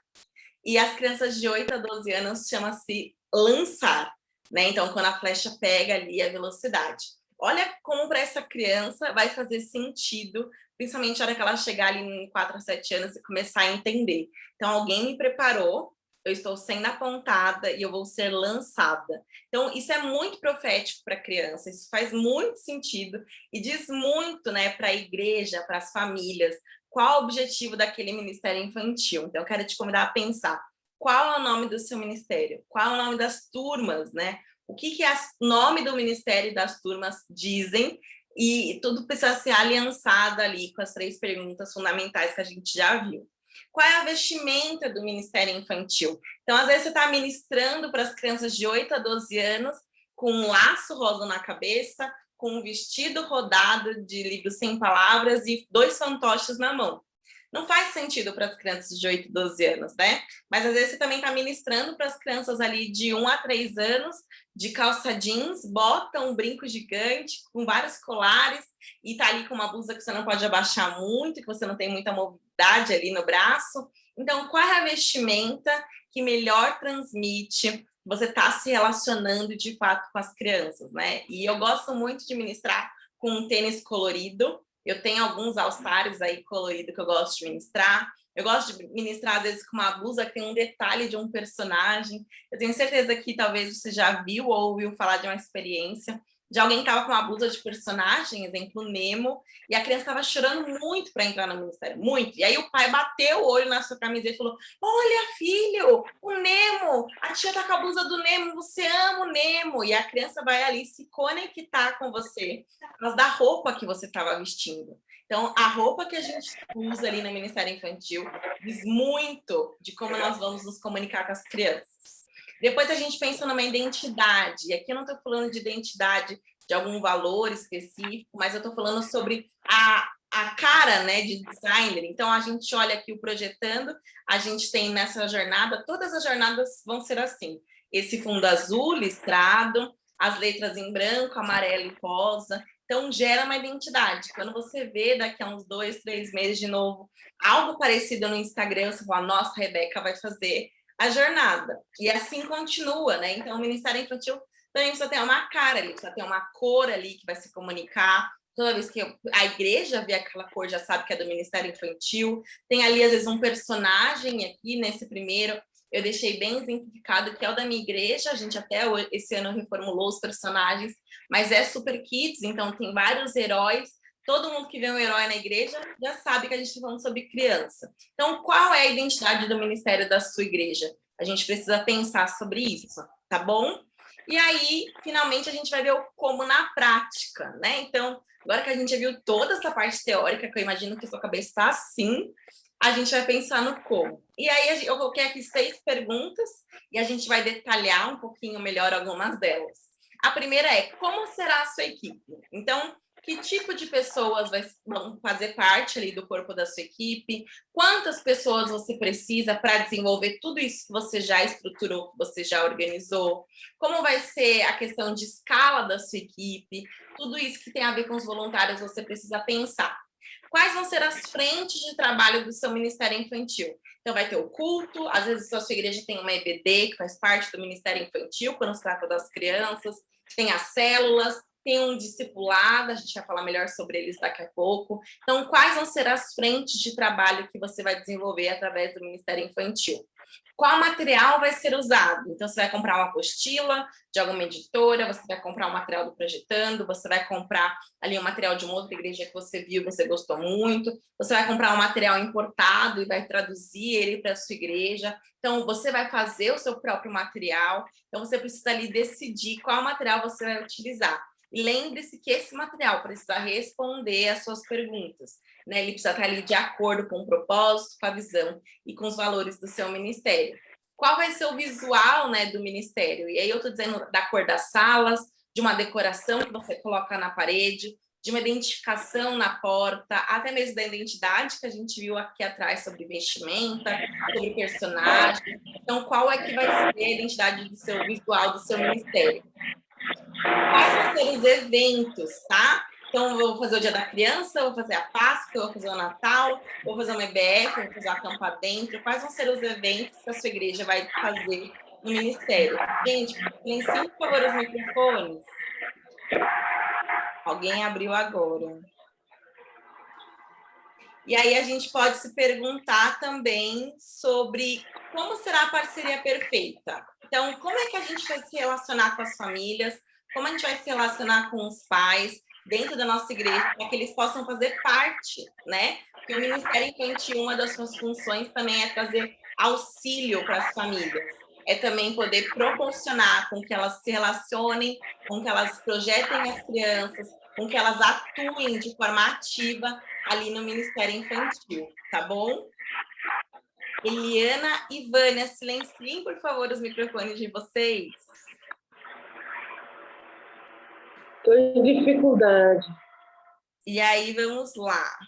E as crianças de 8 a 12 anos chama-se lançar, né? Então, quando a flecha pega ali a velocidade. Olha como para essa criança vai fazer sentido, principalmente na hora que ela chegar ali em 4 a 7 anos e começar a entender. Então, alguém me preparou, eu estou sendo apontada e eu vou ser lançada. Então, isso é muito profético para a criança, isso faz muito sentido e diz muito, né, para a igreja, para as famílias, qual o objetivo daquele ministério infantil. Então, eu quero te convidar a pensar, qual é o nome do seu ministério? Qual é o nome das turmas, né? O que o nome do ministério e das turmas dizem? E tudo precisa ser aliançado ali com as 3 perguntas fundamentais que a gente já viu. Qual é a vestimenta do Ministério Infantil? Então, às vezes, você está ministrando para as crianças de 8 a 12 anos com um laço rosa na cabeça, com um vestido rodado de livro sem palavras e 2 fantoches na mão. Não faz sentido para as crianças de 8 a 12 anos, né? Mas às vezes você também está ministrando para as crianças ali de 1 a 3 anos, de calça jeans, bota um brinco gigante, com vários colares, e tá ali com uma blusa que você não pode abaixar muito, que você não tem muita mobilidade ali no braço. Então, qual é a vestimenta que melhor transmite você está se relacionando de fato com as crianças, né? E eu gosto muito de ministrar com um tênis colorido. Eu tenho alguns all-stars aí colorido que eu gosto de ministrar. Eu gosto de ministrar, às vezes, com uma blusa que tem um detalhe de um personagem. Eu tenho certeza que talvez você já viu ou ouviu falar de uma experiência de alguém que estava com uma blusa de personagem, exemplo, Nemo, e a criança estava chorando muito para entrar no ministério, muito. E aí o pai bateu o olho na sua camiseta e falou: olha, filho, o Nemo, a tia tá com a blusa do Nemo, você ama o Nemo. E a criança vai ali se conectar com você, mas da roupa que você estava vestindo. Então, a roupa que a gente usa ali no Ministério Infantil diz muito de como nós vamos nos comunicar com as crianças. Depois a gente pensa numa identidade, e aqui eu não estou falando de identidade de algum valor específico, mas eu estou falando sobre a cara, né, de designer. Então, a gente olha aqui o Projetando, a gente tem nessa jornada, todas as jornadas vão ser assim, esse fundo azul listrado, as letras em branco, amarelo e rosa. Então, gera uma identidade. Quando você vê daqui a uns 2, 3 meses de novo algo parecido no Instagram, você fala: nossa, a Rebeca vai fazer a jornada. E assim continua, né? Então, o Ministério Infantil também precisa ter uma cara ali, precisa ter uma cor ali que vai se comunicar. Toda vez que a igreja vê aquela cor, já sabe que é do Ministério Infantil. Tem ali, às vezes, um personagem aqui nesse primeiro. Eu deixei bem exemplificado que é o da minha igreja. A gente até esse ano reformulou os personagens, mas é Super Kids, então tem vários heróis. Todo mundo que vê um herói na igreja já sabe que a gente está falando sobre criança. Então, qual é a identidade do ministério da sua igreja? A gente precisa pensar sobre isso, tá bom? E aí, finalmente, a gente vai ver o como na prática, né? Então, agora que a gente já viu toda essa parte teórica, que eu imagino que a sua cabeça está assim, a gente vai pensar no como. E aí eu coloquei aqui 6 perguntas e a gente vai detalhar um pouquinho melhor algumas delas. A primeira é, como será a sua equipe? Então, que tipo de pessoas vão fazer parte ali do corpo da sua equipe? Quantas pessoas você precisa para desenvolver tudo isso que você já estruturou, que você já organizou? Como vai ser a questão de escala da sua equipe? Tudo isso que tem a ver com os voluntários, você precisa pensar. Quais vão ser as frentes de trabalho do seu Ministério Infantil? Então, vai ter o culto, às vezes a sua igreja tem uma EBD, que faz parte do Ministério Infantil, quando se trata das crianças, tem as células, tem um discipulado, a gente vai falar melhor sobre eles daqui a pouco. Então, quais vão ser as frentes de trabalho que você vai desenvolver através do Ministério Infantil? Qual material vai ser usado? Então, você vai comprar uma apostila de alguma editora, você vai comprar um material do Projetando, você vai comprar ali um material de uma outra igreja que você viu, você gostou muito, você vai comprar um material importado e vai traduzir ele para a sua igreja. Então, você vai fazer o seu próprio material, então você precisa ali decidir qual material você vai utilizar. E lembre-se que esse material precisa responder às suas perguntas, né? Ele precisa estar ali de acordo com o propósito, com a visão e com os valores do seu ministério. Qual vai ser o visual, né, do ministério? E aí eu estou dizendo da cor das salas, de uma decoração que você coloca na parede, de uma identificação na porta, até mesmo da identidade que a gente viu aqui atrás sobre vestimenta, sobre personagem. Então, qual é que vai ser a identidade do seu visual do seu ministério? Quais vão ser os eventos, tá? Então, eu vou fazer o Dia da Criança, vou fazer a Páscoa, vou fazer o Natal, vou fazer uma EBF, vou fazer a Campa Dentro. Quais vão ser os eventos que a sua igreja vai fazer no ministério? Gente, silenciem, por favor, os microfones. Alguém abriu agora. E aí a gente pode se perguntar também sobre como será a parceria perfeita. Então, como é que a gente vai se relacionar com as famílias? Como a gente vai se relacionar com os pais dentro da nossa igreja, para que eles possam fazer parte, né? Porque o Ministério Infantil, uma das suas funções também é trazer auxílio para as famílias. É também poder proporcionar com que elas se relacionem, com que elas projetem as crianças, com que elas atuem de forma ativa ali no Ministério Infantil, tá bom? Eliana e Vânia, silenciem, por favor, os microfones de vocês. Estou em dificuldade. E aí, vamos lá.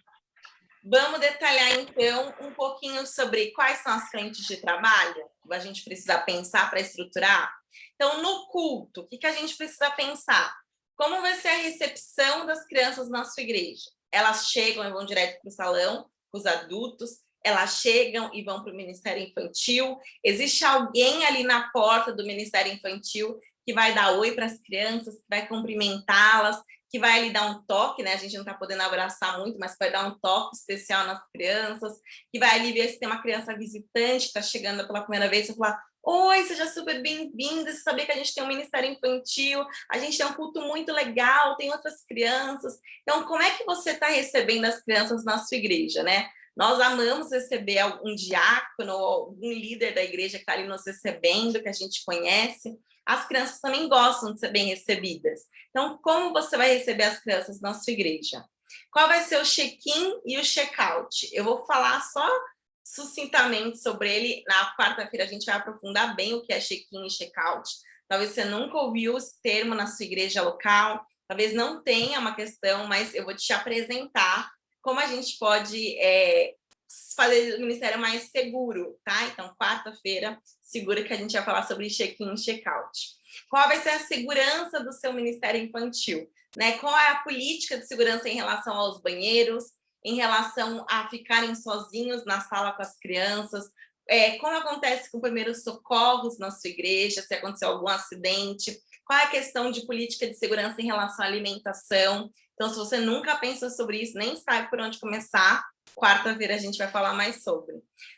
Vamos detalhar, então, um pouquinho sobre quais são as frentes de trabalho que a gente precisa pensar para estruturar. Então, no culto, o que a gente precisa pensar? Como vai ser a recepção das crianças na sua igreja? Elas chegam e vão direto para o salão, os adultos, elas chegam e vão para o Ministério Infantil. Existe alguém ali na porta do Ministério Infantil que vai dar oi para as crianças, que vai cumprimentá-las, que vai ali dar um toque, né? A gente não está podendo abraçar muito, mas vai dar um toque especial nas crianças, que vai ali ver se tem uma criança visitante que está chegando pela primeira vez e falar: oi, seja super bem-vinda, você sabia que a gente tem um Ministério Infantil, a gente tem um culto muito legal, tem outras crianças. Então, como é que você está recebendo as crianças na sua igreja, né? Nós amamos receber algum diácono ou algum líder da igreja que está ali nos recebendo, que a gente conhece. As crianças também gostam de ser bem recebidas. Então, como você vai receber as crianças na sua igreja? Qual vai ser o check-in e o check-out? Eu vou falar só sucintamente sobre ele. Na quarta-feira a gente vai aprofundar bem o que é check-in e check-out. Talvez você nunca ouviu esse termo na sua igreja local, talvez não tenha uma questão, mas eu vou te apresentar como a gente pode fazer o ministério mais seguro, tá? Então, quarta-feira, segura que a gente vai falar sobre check-in e check-out. Qual vai ser a segurança do seu ministério infantil? Né? Qual é a política de segurança em relação aos banheiros, em relação a ficarem sozinhos na sala com as crianças? Como acontece com primeiros socorros na sua igreja, se aconteceu algum acidente? Qual é a questão de política de segurança em relação à alimentação? Então, se você nunca pensou sobre isso, nem sabe por onde começar, quarta-feira a gente vai falar mais sobre.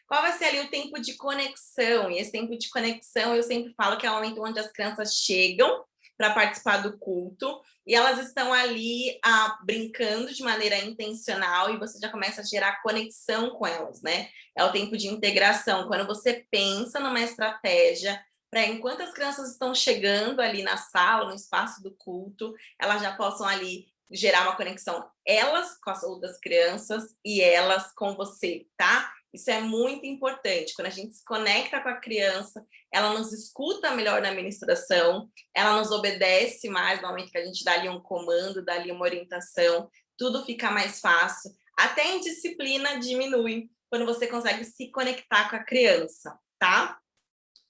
Qual vai ser ali o tempo de conexão? E esse tempo de conexão, eu sempre falo que é o momento onde as crianças chegam para participar do culto e elas estão ali brincando de maneira intencional e você já começa a gerar conexão com elas, né? É o tempo de integração, quando você pensa numa estratégia para, enquanto as crianças estão chegando ali na sala, no espaço do culto, elas já possam ali gerar uma conexão, elas com as outras crianças e elas com você, tá? Isso é muito importante. Quando a gente se conecta com a criança, ela nos escuta melhor na ministração, ela nos obedece mais no momento que a gente dá ali um comando, dá ali uma orientação, tudo fica mais fácil. Até a indisciplina diminui quando você consegue se conectar com a criança, tá?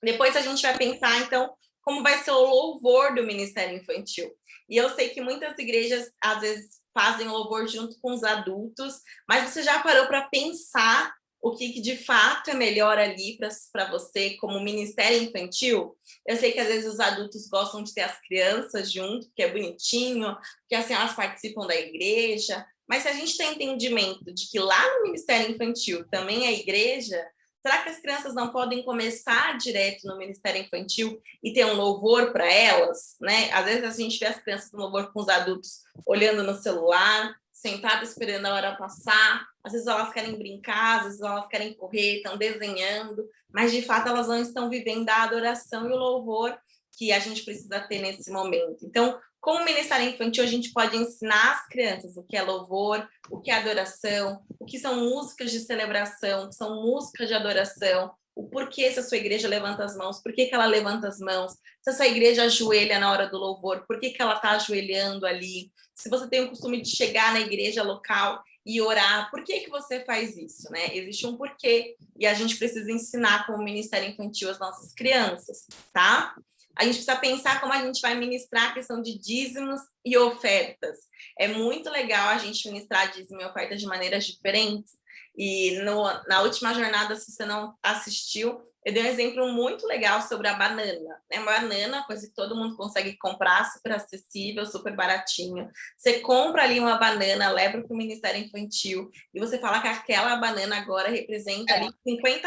Depois a gente vai pensar, então, como vai ser o louvor do Ministério Infantil. E eu sei que muitas igrejas, às vezes, fazem louvor junto com os adultos, mas você já parou para pensar o que de fato é melhor ali para você como Ministério Infantil? Eu sei que às vezes os adultos gostam de ter as crianças junto, que é bonitinho, que assim elas participam da igreja, mas se a gente tem entendimento de que lá no Ministério Infantil também é igreja, será que as crianças não podem começar direto no Ministério Infantil e ter um louvor para elas, né? Às vezes a gente vê as crianças no louvor com os adultos olhando no celular, sentadas esperando a hora passar. Às vezes elas querem brincar, às vezes elas querem correr, estão desenhando, mas de fato elas não estão vivendo a adoração e o louvor que a gente precisa ter nesse momento. Então, como Ministério Infantil, a gente pode ensinar as crianças o que é louvor, o que é adoração, o que são músicas de celebração, o que são músicas de adoração, o porquê se a sua igreja levanta as mãos, por que ela levanta as mãos, se a sua igreja ajoelha na hora do louvor, por que ela está ajoelhando ali, se você tem o costume de chegar na igreja local e orar, por que você faz isso, né? Existe um porquê e a gente precisa ensinar como Ministério Infantil as nossas crianças, tá? A gente precisa pensar como a gente vai ministrar a questão de dízimos e ofertas. É muito legal a gente ministrar dízimo e ofertas de maneiras diferentes. E na última jornada, se você não assistiu, eu dei um exemplo muito legal sobre a banana. Né? Uma banana, coisa que todo mundo consegue comprar, super acessível, super baratinho. Você compra ali uma banana, leva para o Ministério Infantil e você fala que aquela banana agora representa ali R$50.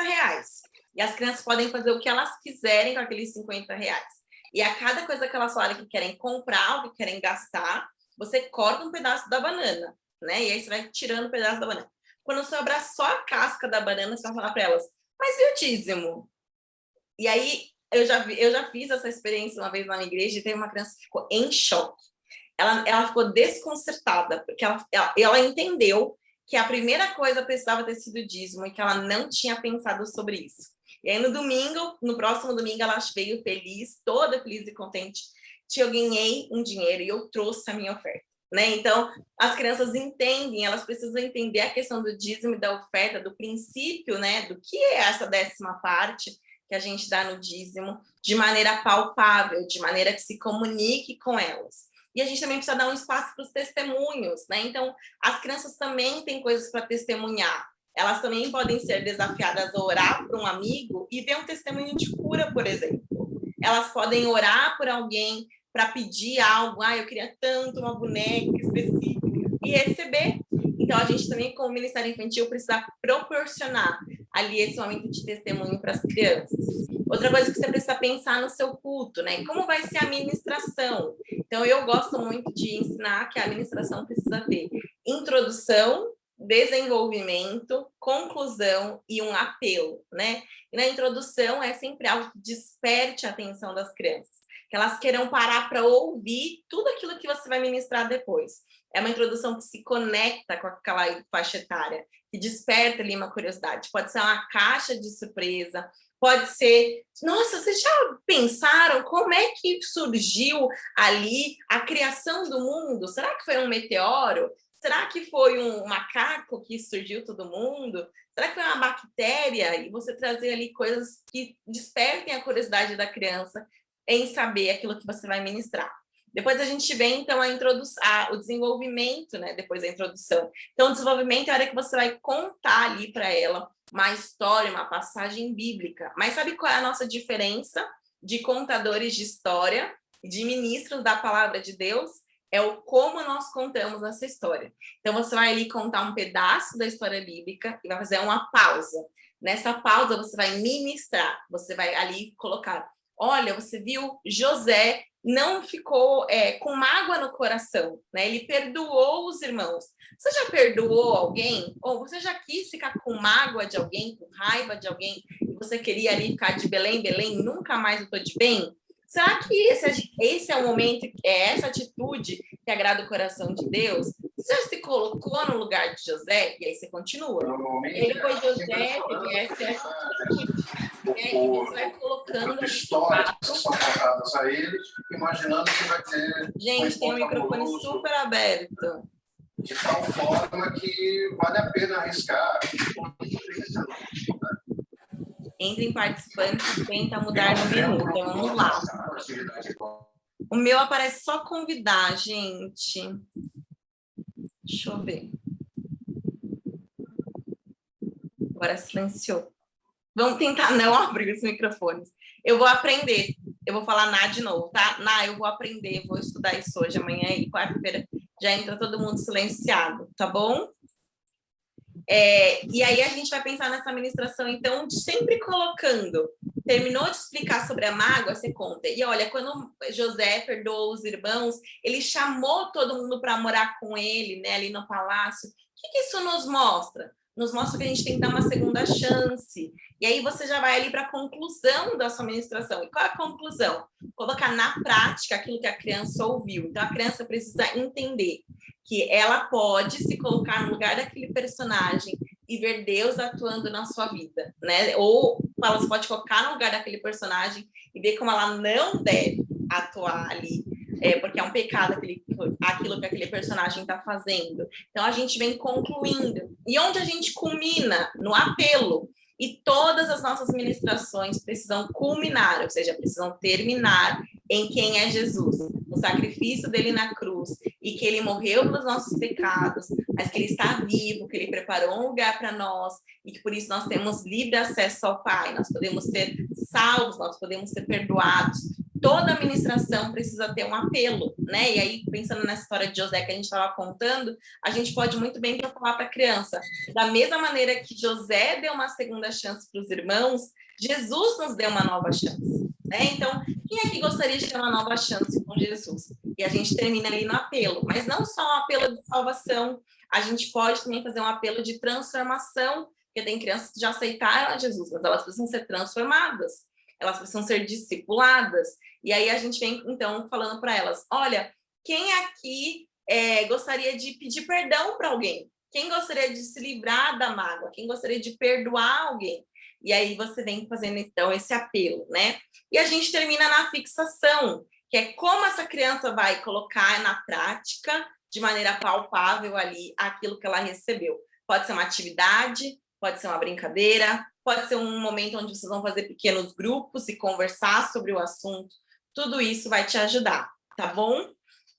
E as crianças podem fazer o que elas quiserem com aqueles R$50. E a cada coisa que elas falarem que querem comprar ou que querem gastar, você corta um pedaço da banana, né? E aí você vai tirando um pedaço da banana. Quando sobrar só a casca da banana, você vai falar para elas, mas e o dízimo? E aí, eu já fiz essa experiência uma vez na minha igreja e teve uma criança que ficou em choque. Ela ficou desconcertada, porque ela entendeu que a primeira coisa precisava ter sido o dízimo e que ela não tinha pensado sobre isso. E aí, no próximo domingo, ela veio feliz, toda feliz e contente, que eu ganhei um dinheiro e eu trouxe a minha oferta. Né? Então, as crianças entendem, elas precisam entender a questão do dízimo e da oferta, do princípio, né? Do que é essa 10ª parte que a gente dá no dízimo, de maneira palpável, de maneira que se comunique com elas. E a gente também precisa dar um espaço para os testemunhos, né? Então, as crianças também têm coisas para testemunhar. Elas também podem ser desafiadas a orar por um amigo e ver um testemunho de cura, por exemplo. Elas podem orar por alguém para pedir algo, eu queria tanto uma boneca específica, e receber. Então, a gente também, como Ministério Infantil, precisa proporcionar ali esse momento de testemunho para as crianças. Outra coisa que você precisa pensar no seu culto, né? Como vai ser a ministração? Então, eu gosto muito de ensinar que a ministração precisa ter introdução, desenvolvimento, conclusão e um apelo, né? E na introdução é sempre algo que desperte a atenção das crianças, que elas queiram parar para ouvir tudo aquilo que você vai ministrar depois. É uma introdução que se conecta com aquela faixa etária, que desperta ali uma curiosidade. Pode ser uma caixa de surpresa, pode ser, nossa, vocês já pensaram como é que surgiu ali a criação do mundo? Será que foi um meteoro? Será que foi um macaco que surgiu todo mundo? Será que foi uma bactéria? E você trazer ali coisas que despertem a curiosidade da criança em saber aquilo que você vai ministrar. Depois a gente vê, então, o desenvolvimento, né? Depois da introdução. Então, o desenvolvimento é a hora que você vai contar ali para ela uma história, uma passagem bíblica. Mas sabe qual é a nossa diferença de contadores de história e de ministros da palavra de Deus? É o como nós contamos essa história. Então, você vai ali contar um pedaço da história bíblica e vai fazer uma pausa. Nessa pausa, você vai ministrar. Você vai ali colocar, olha, você viu, José não ficou com mágoa no coração, né? Ele perdoou os irmãos. Você já perdoou alguém? Ou você já quis ficar com mágoa de alguém, com raiva de alguém, e você queria ali ficar de Belém, Belém, nunca mais eu tô de bem? Será que esse é o momento, é essa atitude que agrada o coração de Deus? Você já se colocou no lugar de José? E aí você continua. E aí depois José teve essa e você vai colocando histórias que são contadas a eles, imaginando que vai ter. Gente, tem um microfone super aberto. De tal forma que vale a pena arriscar. Entre em participantes e tenta mudar no menu. Então, vamos lá. O meu aparece só convidar, gente. Deixa eu ver. Agora silenciou. Vamos tentar não abrir os microfones. Eu vou aprender. Eu vou falar Ná de novo, tá? Ná, eu vou aprender, vou estudar isso hoje, amanhã e quarta-feira já entra todo mundo silenciado, tá bom? E aí a gente vai pensar nessa ministração, então, sempre colocando. Terminou de explicar sobre a mágoa, você conta. E olha, quando José perdoou os irmãos, ele chamou todo mundo para morar com ele, né, ali no palácio. O que isso nos mostra? Nos mostra que a gente tem que dar uma segunda chance. E aí você já vai ali para a conclusão da sua ministração. E qual é a conclusão? Colocar na prática aquilo que a criança ouviu. Então, a criança precisa entender que ela pode se colocar no lugar daquele personagem e ver Deus atuando na sua vida, né? Ou ela se pode colocar no lugar daquele personagem e ver como ela não deve atuar ali, porque é um pecado aquilo que aquele personagem está fazendo. Então, a gente vem concluindo. E onde a gente culmina? No apelo. E todas as nossas ministrações precisam culminar, ou seja, precisam terminar em quem é Jesus, no sacrifício dele na cruz, e que ele morreu pelos nossos pecados, mas que ele está vivo, que ele preparou um lugar para nós, e que por isso nós temos livre acesso ao Pai, nós podemos ser salvos, nós podemos ser perdoados. Toda a ministração precisa ter um apelo, né? E aí, pensando nessa história de José que a gente estava contando, a gente pode muito bem falar para a criança. Da mesma maneira que José deu uma segunda chance para os irmãos, Jesus nos deu uma nova chance, né? Então, quem aqui gostaria de ter uma nova chance com Jesus? E a gente termina ali no apelo, mas não só um apelo de salvação, a gente pode também fazer um apelo de transformação, porque tem crianças que já aceitaram a Jesus, mas elas precisam ser transformadas. Elas precisam ser discipuladas. E aí a gente vem, então, falando para elas, olha, quem aqui gostaria de pedir perdão para alguém? Quem gostaria de se livrar da mágoa? Quem gostaria de perdoar alguém? E aí você vem fazendo, então, esse apelo, né? E a gente termina na fixação, que é como essa criança vai colocar na prática, de maneira palpável ali, aquilo que ela recebeu. Pode ser uma atividade, pode ser uma brincadeira, pode ser um momento onde vocês vão fazer pequenos grupos e conversar sobre o assunto. Tudo isso vai te ajudar, tá bom?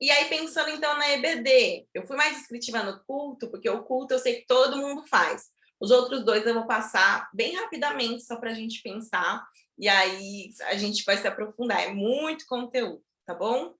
E aí, pensando então na EBD, eu fui mais descritiva no culto, porque o culto eu sei que todo mundo faz. Os outros dois eu vou passar bem rapidamente, só para a gente pensar, e aí a gente vai se aprofundar. É muito conteúdo, tá bom?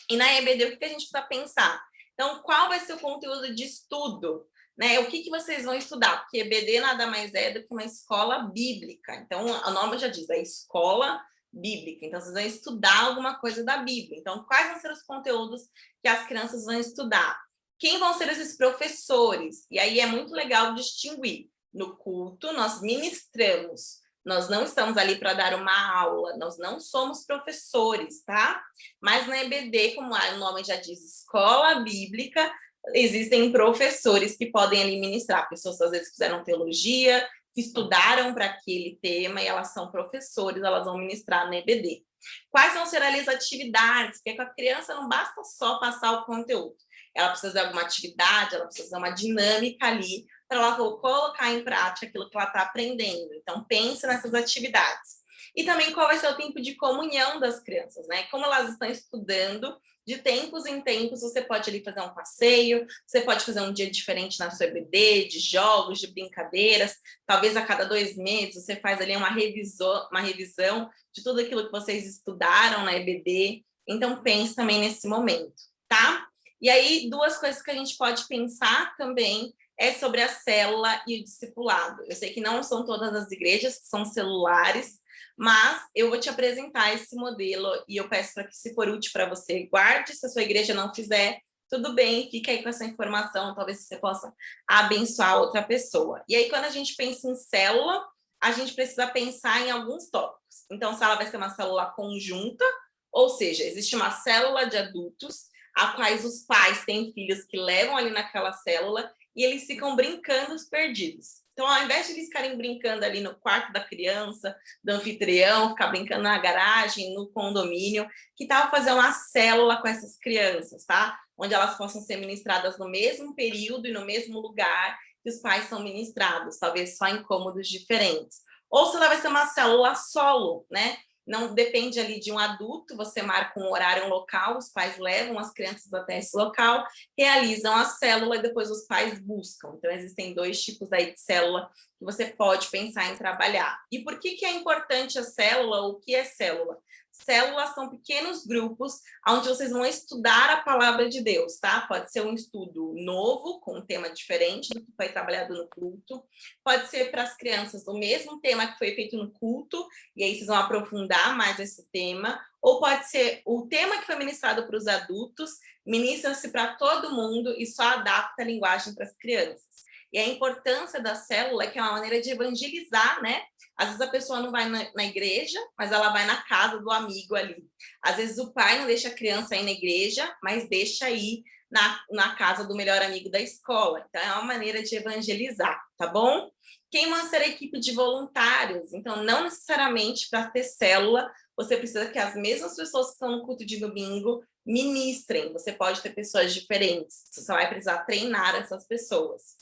E na EBD, o que a gente precisa pensar? Então, qual vai ser o conteúdo de estudo? Né? O que vocês vão estudar? Porque EBD nada mais é do que uma escola bíblica. Então, o nome já diz, é escola bíblica. Então, vocês vão estudar alguma coisa da Bíblia. Então, quais vão ser os conteúdos que as crianças vão estudar? Quem vão ser esses professores? E aí é muito legal distinguir. No culto, nós ministramos. Nós não estamos ali para dar uma aula. Nós não somos professores, tá? Mas na EBD, como o nome já diz, escola bíblica, existem professores que podem ali ministrar. Pessoas, às vezes, fizeram teologia, que estudaram para aquele tema, e elas são professores, elas vão ministrar na EBD. Quais vão ser ali as atividades? Porque com a criança não basta só passar o conteúdo. Ela precisa de alguma atividade, ela precisa de uma dinâmica ali, para ela colocar em prática aquilo que ela está aprendendo. Então, pense nessas atividades. E também qual vai ser o tempo de comunhão das crianças, né? Como elas estão estudando, de tempos em tempos, você pode ali fazer um passeio, você pode fazer um dia diferente na sua EBD, de jogos, de brincadeiras, talvez a cada 2 meses você faz ali uma revisão de tudo aquilo que vocês estudaram na EBD, então pense também nesse momento, tá? E aí, 2 coisas que a gente pode pensar também é sobre a célula e o discipulado. Eu sei que não são todas as igrejas que são celulares, mas eu vou te apresentar esse modelo e eu peço para que, se for útil para você, guarde. Se a sua igreja não fizer, tudo bem, fica aí com essa informação, talvez você possa abençoar outra pessoa. E aí, quando a gente pensa em célula, a gente precisa pensar em alguns tópicos. Então, se ela vai ser uma célula conjunta, ou seja, existe uma célula de adultos, a quais os pais têm filhos que levam ali naquela célula e eles ficam brincando os perdidos. Então, ao invés de eles ficarem brincando ali no quarto da criança, do anfitrião, ficar brincando na garagem, no condomínio, que tal fazer uma célula com essas crianças, tá? Onde elas possam ser ministradas no mesmo período e no mesmo lugar que os pais são ministrados, talvez só em cômodos diferentes. Ou se ela vai ser uma célula solo, né? Não depende ali de um adulto, você marca um horário, um local, os pais levam as crianças até esse local, realizam a célula e depois os pais buscam. Então, existem 2 tipos aí de célula que você pode pensar em trabalhar. E por que é importante a célula? O que é célula? Células são pequenos grupos onde vocês vão estudar a palavra de Deus, tá? Pode ser um estudo novo, com um tema diferente do que foi trabalhado no culto. Pode ser para as crianças o mesmo tema que foi feito no culto, e aí vocês vão aprofundar mais esse tema. Ou pode ser o tema que foi ministrado para os adultos, ministra-se para todo mundo e só adapta a linguagem para as crianças. E a importância da célula é que é uma maneira de evangelizar, né? Às vezes a pessoa não vai na igreja, mas ela vai na casa do amigo ali. Às vezes o pai não deixa a criança ir na igreja, mas deixa ir na casa do melhor amigo da escola. Então, é uma maneira de evangelizar, tá bom? Quem vai ser a equipe de voluntários? Então, não necessariamente para ter célula, você precisa que as mesmas pessoas que estão no culto de domingo ministrem. Você pode ter pessoas diferentes. Você só vai precisar treinar essas pessoas.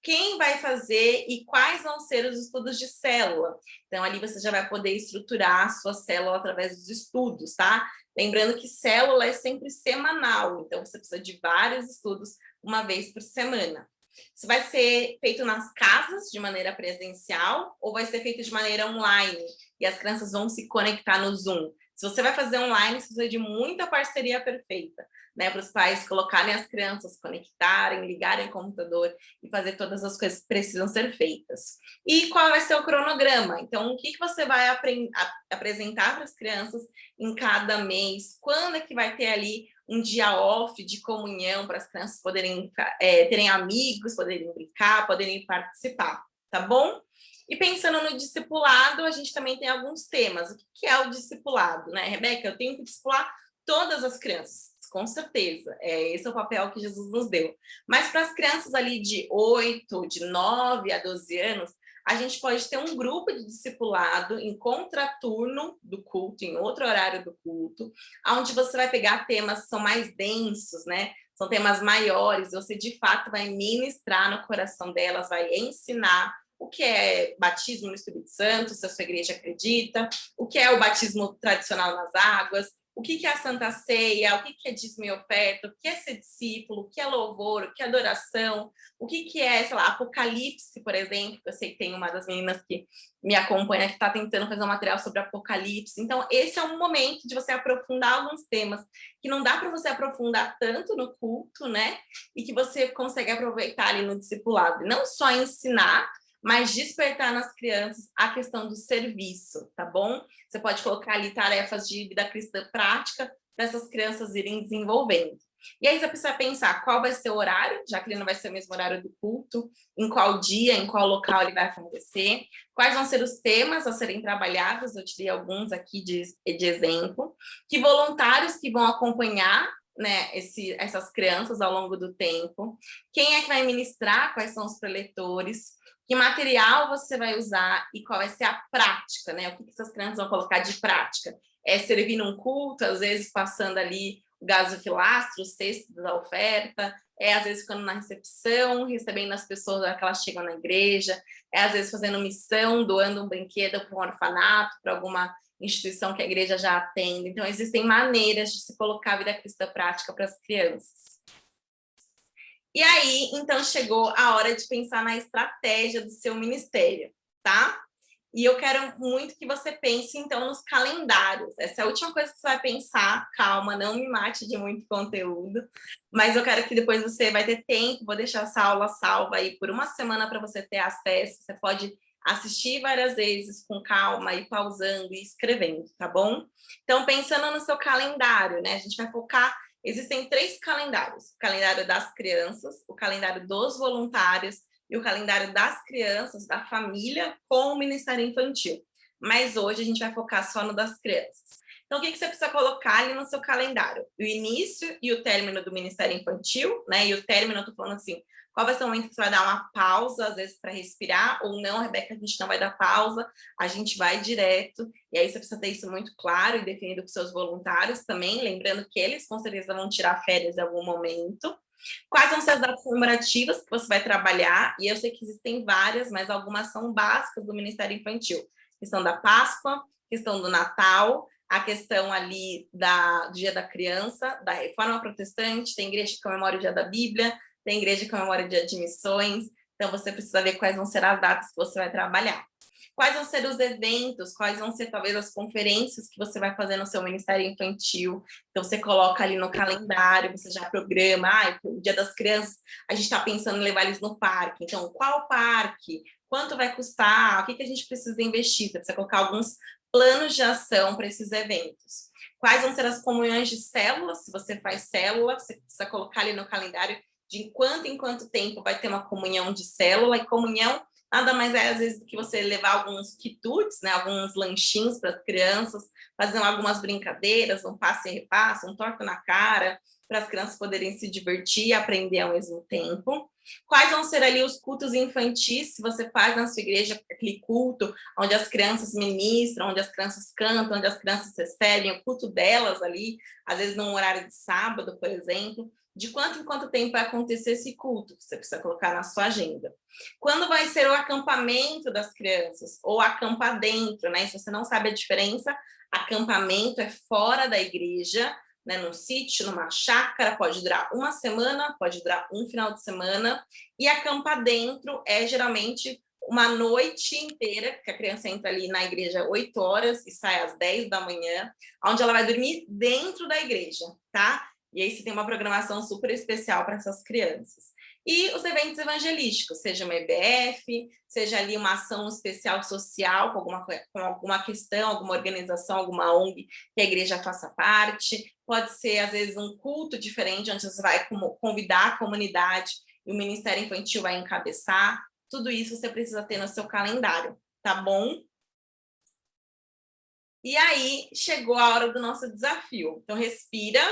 Quem vai fazer e quais vão ser os estudos de célula. Então, ali você já vai poder estruturar a sua célula através dos estudos, tá? Lembrando que célula é sempre semanal, então você precisa de vários estudos uma vez por semana. Isso vai ser feito nas casas, de maneira presencial, ou vai ser feito de maneira online, e as crianças vão se conectar no Zoom. Se você vai fazer online, você precisa de muita parceria perfeita, né? Para os pais colocarem as crianças, conectarem, ligarem o computador e fazer todas as coisas que precisam ser feitas. E qual vai ser o cronograma? Então, o que você vai apresentar para as crianças em cada mês? Quando é que vai ter ali um dia off de comunhão para as crianças poderem terem amigos, poderem brincar, poderem participar, tá bom? E pensando no discipulado, a gente também tem alguns temas. O que é o discipulado, né, Rebeca? Eu tenho que discipular todas as crianças, com certeza. Esse é o papel que Jesus nos deu. Mas para as crianças ali de 8, de 9 a 12 anos, a gente pode ter um grupo de discipulado em contraturno do culto, em outro horário do culto, onde você vai pegar temas que são mais densos, né? São temas maiores, você de fato vai ministrar no coração delas, vai ensinar o que é batismo no Espírito Santo, se a sua igreja acredita, o que é o batismo tradicional nas águas, o que é a Santa Ceia, o que é dízimo e oferta, o que é ser discípulo, o que é louvor, o que é adoração, o que é, sei lá, Apocalipse, por exemplo. Eu sei que tem uma das meninas que me acompanha que está tentando fazer um material sobre Apocalipse. Então, esse é um momento de você aprofundar alguns temas que não dá para você aprofundar tanto no culto, né? E que você consegue aproveitar ali no discipulado. Não só ensinar, mas despertar nas crianças a questão do serviço, tá bom? Você pode colocar ali tarefas de vida cristã prática para essas crianças irem desenvolvendo. E aí você precisa pensar qual vai ser o horário, já que ele não vai ser o mesmo horário do culto, em qual dia, em qual local ele vai acontecer, quais vão ser os temas a serem trabalhados, eu tirei alguns aqui de exemplo, que voluntários que vão acompanhar, né, essas crianças ao longo do tempo, quem é que vai ministrar, quais são os preletores, que material você vai usar e qual vai ser a prática, né? O que essas crianças vão colocar de prática? É servir num culto, às vezes passando ali o gasofilastro, o cesto da oferta, às vezes ficando na recepção, recebendo as pessoas que elas chegam na igreja, às vezes fazendo missão, doando um brinquedo para um orfanato, para alguma instituição que a igreja já atende. Então, existem maneiras de se colocar a vida cristã prática para as crianças. E aí, então, chegou a hora de pensar na estratégia do seu ministério, tá? E eu quero muito que você pense, então, nos calendários. Essa é a última coisa que você vai pensar. Calma, não me mate de muito conteúdo. Mas eu quero que depois você vai ter tempo, vou deixar essa aula salva aí por uma semana para você ter acesso. Você pode assistir várias vezes com calma, e pausando e escrevendo, tá bom? Então, pensando no seu calendário, né? A gente vai focar... Existem 3 calendários: o calendário das crianças, o calendário dos voluntários e o calendário das crianças, da família, com o Ministério Infantil. Mas hoje a gente vai focar só no das crianças. Então, o que você precisa colocar ali no seu calendário? O início e o término do Ministério Infantil, né? E o término, eu tô falando assim, qual vai ser o momento que você vai dar uma pausa, às vezes, para respirar, ou não, Rebeca, a gente não vai dar pausa, a gente vai direto. E aí você precisa ter isso muito claro e definido com seus voluntários também, lembrando que eles, com certeza, vão tirar férias em algum momento. Quais vão ser as datas comemorativas que você vai trabalhar? E eu sei que existem várias, mas algumas são básicas do Ministério Infantil. Questão da Páscoa, questão do Natal, a questão ali do Dia da Criança, da Reforma Protestante, tem igreja que comemora o Dia da Bíblia, tem igreja que comemora o Dia de Missões, então você precisa ver quais vão ser as datas que você vai trabalhar. Quais vão ser os eventos, quais vão ser talvez as conferências que você vai fazer no seu Ministério Infantil. Então você coloca ali no calendário, você já programa, o Dia das Crianças, a gente está pensando em levar eles no parque, então qual parque? Quanto vai custar? O que a gente precisa investir? Você precisa colocar alguns planos de ação para esses eventos. Quais vão ser as comunhões de células? Se você faz célula, você precisa colocar ali no calendário de em quanto tempo vai ter uma comunhão de célula. E comunhão nada mais é, às vezes, do que você levar alguns quitutes, né, alguns lanchinhos para as crianças, fazer algumas brincadeiras, um passe e repasse, um torta na cara, para as crianças poderem se divertir e aprender ao mesmo tempo. Quais vão ser ali os cultos infantis, se você faz na sua igreja aquele culto onde as crianças ministram, onde as crianças cantam, onde as crianças recebem o culto delas ali, às vezes num horário de sábado, por exemplo. De quanto em quanto tempo vai acontecer esse culto? Você precisa colocar na sua agenda. Quando vai ser o acampamento das crianças? Ou acampar dentro, né? Se você não sabe a diferença, acampamento é fora da igreja, né, num sítio, numa chácara, pode durar uma semana, pode durar um final de semana, e acampar dentro é geralmente uma noite inteira, que a criança entra ali na igreja 8 horas e sai às 10 da manhã, onde ela vai dormir dentro da igreja, tá? E aí você tem uma programação super especial para essas crianças. E os eventos evangelísticos, seja uma EBF, seja ali uma ação especial social, com alguma questão, alguma organização, alguma ONG que a igreja faça parte. Pode ser, às vezes, um culto diferente, onde você vai convidar a comunidade e o Ministério Infantil vai encabeçar. Tudo isso você precisa ter no seu calendário, tá bom? E aí, chegou a hora do nosso desafio. Então, respira.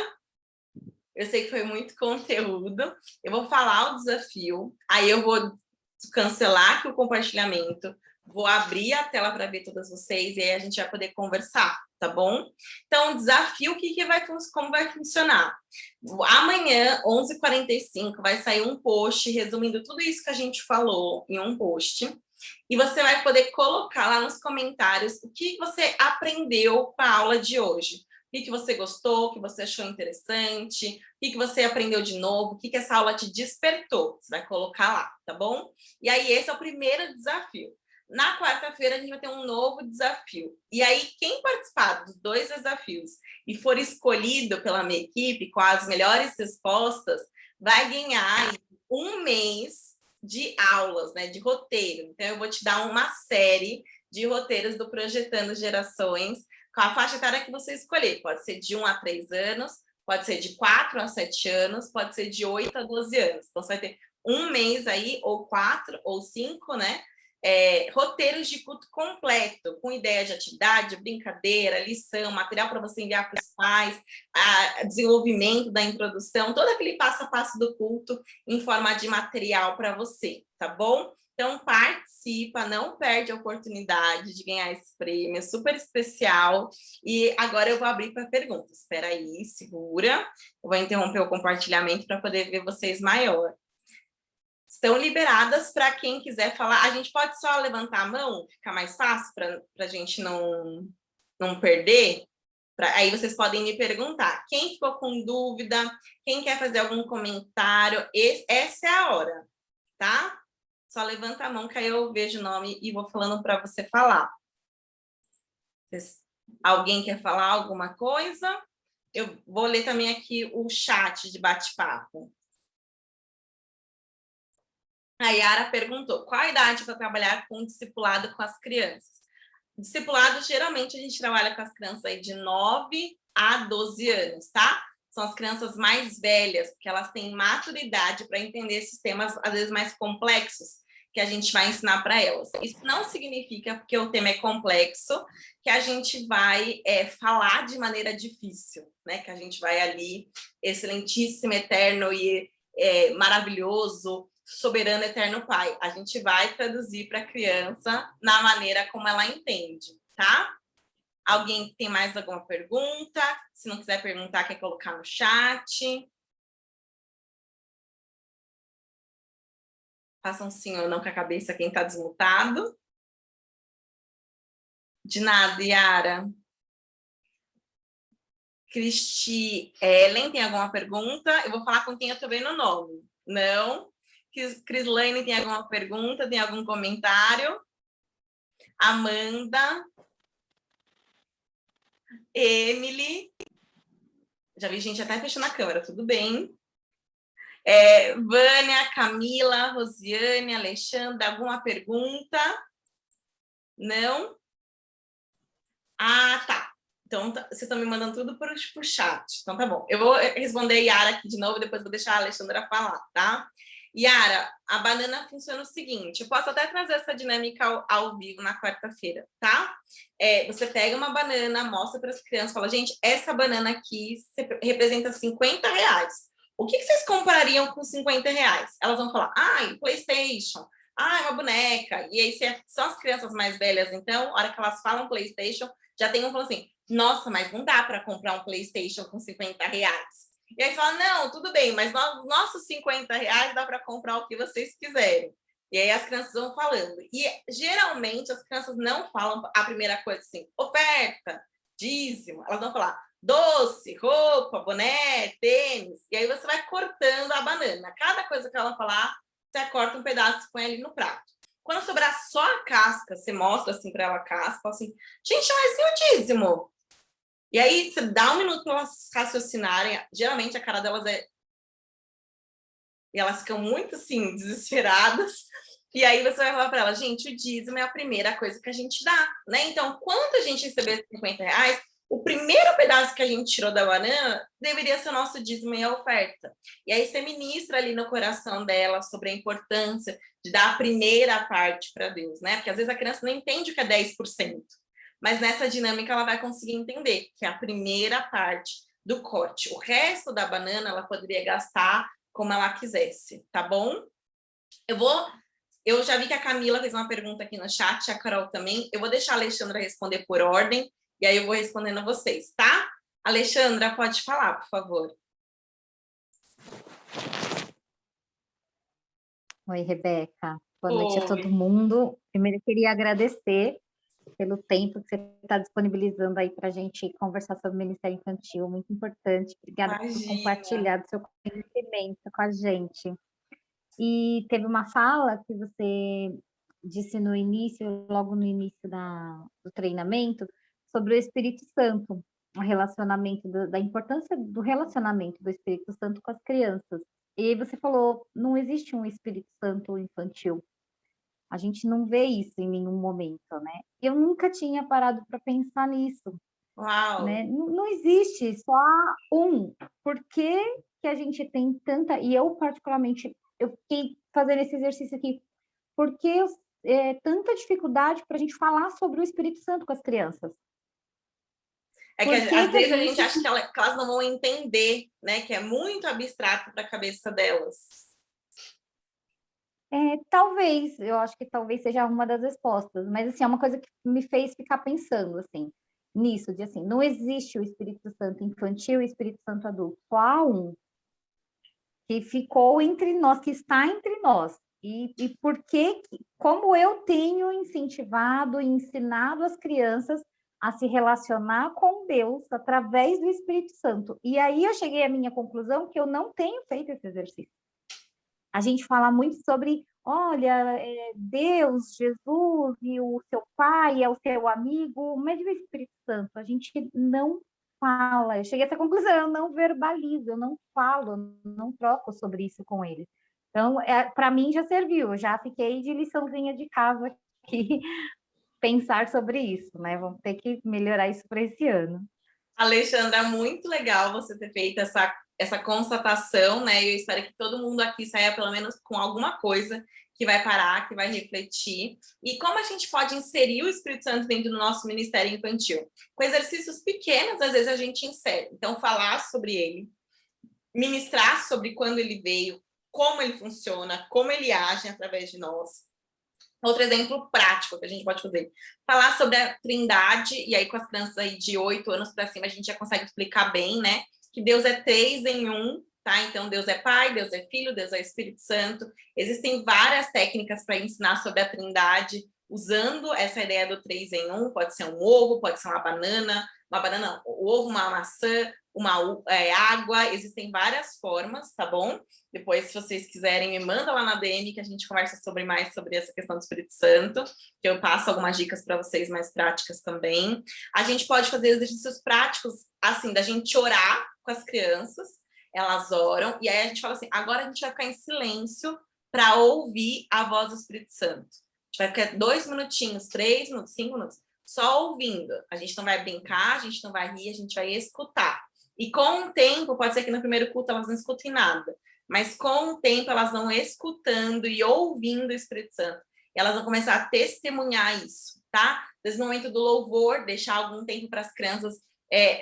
Eu sei que foi muito conteúdo. Eu vou falar o desafio, aí eu vou cancelar aqui o compartilhamento, vou abrir a tela para ver todas vocês e aí a gente vai poder conversar, tá bom? Então, o desafio, como vai funcionar? Amanhã, 11h45, vai sair um post resumindo tudo isso que a gente falou em um post. E você vai poder colocar lá nos comentários o que você aprendeu com a aula de hoje. O que você gostou, o que você achou interessante, o que você aprendeu de novo, o que essa aula te despertou. Você vai colocar lá, tá bom? E aí, esse é o primeiro desafio. Na quarta-feira, a gente vai ter um novo desafio. E aí, quem participar dos 2 desafios e for escolhido pela minha equipe com as melhores respostas, vai ganhar 1 mês de aulas, né, de roteiro. Então, eu vou te dar uma série de roteiros do Projetando Gerações, com a faixa etária que você escolher. Pode ser de 1 a 3 anos, pode ser de 4 a 7 anos, pode ser de 8 a 12 anos. Então, você vai ter 1 mês aí, ou 4, ou 5, né? Roteiros de culto completo, com ideia de atividade, brincadeira, lição, material para você enviar para os pais, desenvolvimento da introdução, todo aquele passo a passo do culto em forma de material para você, tá bom? Então, participa, não perde a oportunidade de ganhar esse prêmio super especial. E agora eu vou abrir para perguntas. Espera aí, segura. Eu vou interromper o compartilhamento para poder ver vocês maior. Estão liberadas para quem quiser falar. A gente pode só levantar a mão, fica mais fácil para a gente não perder. Aí vocês podem me perguntar. Quem ficou com dúvida? Quem quer fazer algum comentário? Essa é a hora, tá? Só levanta a mão que aí eu vejo o nome e vou falando para você falar. Alguém quer falar alguma coisa? Eu vou ler também aqui o chat de bate-papo. A Yara perguntou, qual a idade para trabalhar com discipulado com as crianças? Discipulado, geralmente, a gente trabalha com as crianças aí de 9 a 12 anos, tá? São as crianças mais velhas, porque elas têm maturidade para entender esses temas, às vezes, mais complexos, que a gente vai ensinar para elas. Isso não significa, porque o tema é complexo, que a gente vai falar de maneira difícil, né? Que a gente vai ali, excelentíssimo, eterno e maravilhoso, soberano, eterno Pai. A gente vai traduzir para a criança na maneira como ela entende, tá? Alguém tem mais alguma pergunta? Se não quiser perguntar, quer colocar no chat. Faça um sim ou não com a cabeça quem está desmutado. De nada, Yara. Cristi Ellen, tem alguma pergunta? Eu vou falar com quem eu estou vendo o nome. Não? Crislaine, tem alguma pergunta? Tem algum comentário? Amanda. Emily. Já vi gente até fechando a câmera, tudo bem. Vânia, Camila, Rosiane, Alexandra, alguma pergunta? Não? Ah, tá. Então, vocês estão me mandando tudo por chat. Então, tá bom. Eu vou responder a Yara aqui de novo, depois vou deixar a Alexandra falar, tá? Yara, a banana funciona o seguinte, eu posso até trazer essa dinâmica ao vivo na quarta-feira, tá? Você pega uma banana, mostra para as crianças, fala, gente, essa banana aqui representa R$50. O que vocês comprariam com R$50? Elas vão falar, PlayStation, uma boneca. E aí, são as crianças mais velhas, então, a hora que elas falam PlayStation, já tem um falando assim, nossa, mas não dá para comprar um PlayStation com R$50. E aí você fala, não, tudo bem, mas nossos R$50 dá para comprar o que vocês quiserem. E aí as crianças vão falando. E geralmente as crianças não falam a primeira coisa assim, oferta, dízimo. Elas vão falar doce, roupa, boné, tênis. E aí você vai cortando a banana. Cada coisa que ela falar, você corta um pedaço e põe ali no prato. Quando sobrar só a casca, você mostra assim para ela a casca, fala assim, gente, mas e o dízimo? E aí, você dá um minuto para elas raciocinarem. Geralmente, a cara delas e elas ficam muito, assim, desesperadas. E aí, você vai falar para elas, gente, o dízimo é a primeira coisa que a gente dá, né? Então, quando a gente receber R$50, o primeiro pedaço que a gente tirou da banana deveria ser o nosso dízimo e a oferta. E aí, você ministra ali no coração dela sobre a importância de dar a primeira parte para Deus, né? Porque, às vezes, a criança não entende o que é 10%. Mas nessa dinâmica ela vai conseguir entender que é a primeira parte do corte. O resto da banana ela poderia gastar como ela quisesse, tá bom? Eu já vi que a Camila fez uma pergunta aqui no chat, a Carol também. Eu vou deixar a Alexandra responder por ordem, e aí eu vou respondendo a vocês, tá? Alexandra, pode falar, por favor. Oi, Rebeca. Boa noite a todo mundo. Primeiro, eu queria agradecer pelo tempo que você está disponibilizando aí para a gente conversar sobre o Ministério Infantil, muito importante. Obrigada por compartilhar do seu conhecimento com a gente. E teve uma fala que você disse no início, logo no início do treinamento, sobre o Espírito Santo, o relacionamento, da importância do relacionamento do Espírito Santo com as crianças. E aí você falou, não existe um Espírito Santo infantil. A gente não vê isso em nenhum momento, né? Eu nunca tinha parado para pensar nisso. Uau! Né? Não existe, só há um. Por que a gente tem tanta... E eu, particularmente, eu fiquei fazendo esse exercício aqui. Por que tanta dificuldade para a gente falar sobre o Espírito Santo com as crianças? É que às vezes a gente acha que elas não vão entender, né? Que é muito abstrato para a cabeça delas. Talvez, eu acho que talvez seja uma das respostas, mas assim, é uma coisa que me fez ficar pensando assim, nisso, de assim, não existe o Espírito Santo infantil e o Espírito Santo adulto, só há um que ficou entre nós, que está entre nós. E por que, como eu tenho incentivado e ensinado as crianças a se relacionar com Deus através do Espírito Santo. E aí eu cheguei à minha conclusão que eu não tenho feito esse exercício. A gente fala muito sobre, olha, Deus, Jesus e o seu pai é o seu amigo, mas e o Espírito Santo? A gente não fala. Eu cheguei a essa conclusão, eu não verbalizo, eu não falo, não troco sobre isso com eles. Então, para mim já serviu, eu já fiquei de liçãozinha de casa aqui, pensar sobre isso, né? Vamos ter que melhorar isso para esse ano. Alexandra, muito legal você ter feito essa constatação, né? Eu espero que todo mundo aqui saia pelo menos com alguma coisa que vai parar, que vai refletir. E como a gente pode inserir o Espírito Santo dentro do nosso ministério infantil? Com exercícios pequenos, às vezes a gente insere. Então, falar sobre ele, ministrar sobre quando ele veio, como ele funciona, como ele age através de nós. Outro exemplo prático que a gente pode fazer, falar sobre a Trindade, e aí com as crianças aí de 8 anos para cima, a gente já consegue explicar bem, né? Que Deus é 3 em 1, tá? Então, Deus é Pai, Deus é Filho, Deus é Espírito Santo. Existem várias técnicas para ensinar sobre a Trindade, usando essa ideia do 3 em 1, pode ser um ovo, pode ser uma banana, não, o ovo, uma maçã, água, existem várias formas, tá bom? Depois, se vocês quiserem, me manda lá na DM que a gente conversa mais sobre essa questão do Espírito Santo, que eu passo algumas dicas para vocês mais práticas também. A gente pode fazer exercícios práticos, assim, da gente orar com as crianças, elas oram, e aí a gente fala assim, agora a gente vai ficar em silêncio para ouvir a voz do Espírito Santo. A gente vai ficar 2 minutinhos, 3 minutos, 5 minutos, só ouvindo. A gente não vai brincar, a gente não vai rir, a gente vai escutar. E com o tempo, pode ser que no primeiro culto elas não escutem nada, mas com o tempo elas vão escutando e ouvindo o Espírito Santo. E elas vão começar a testemunhar isso, tá? Desde o momento do louvor, deixar algum tempo para as crianças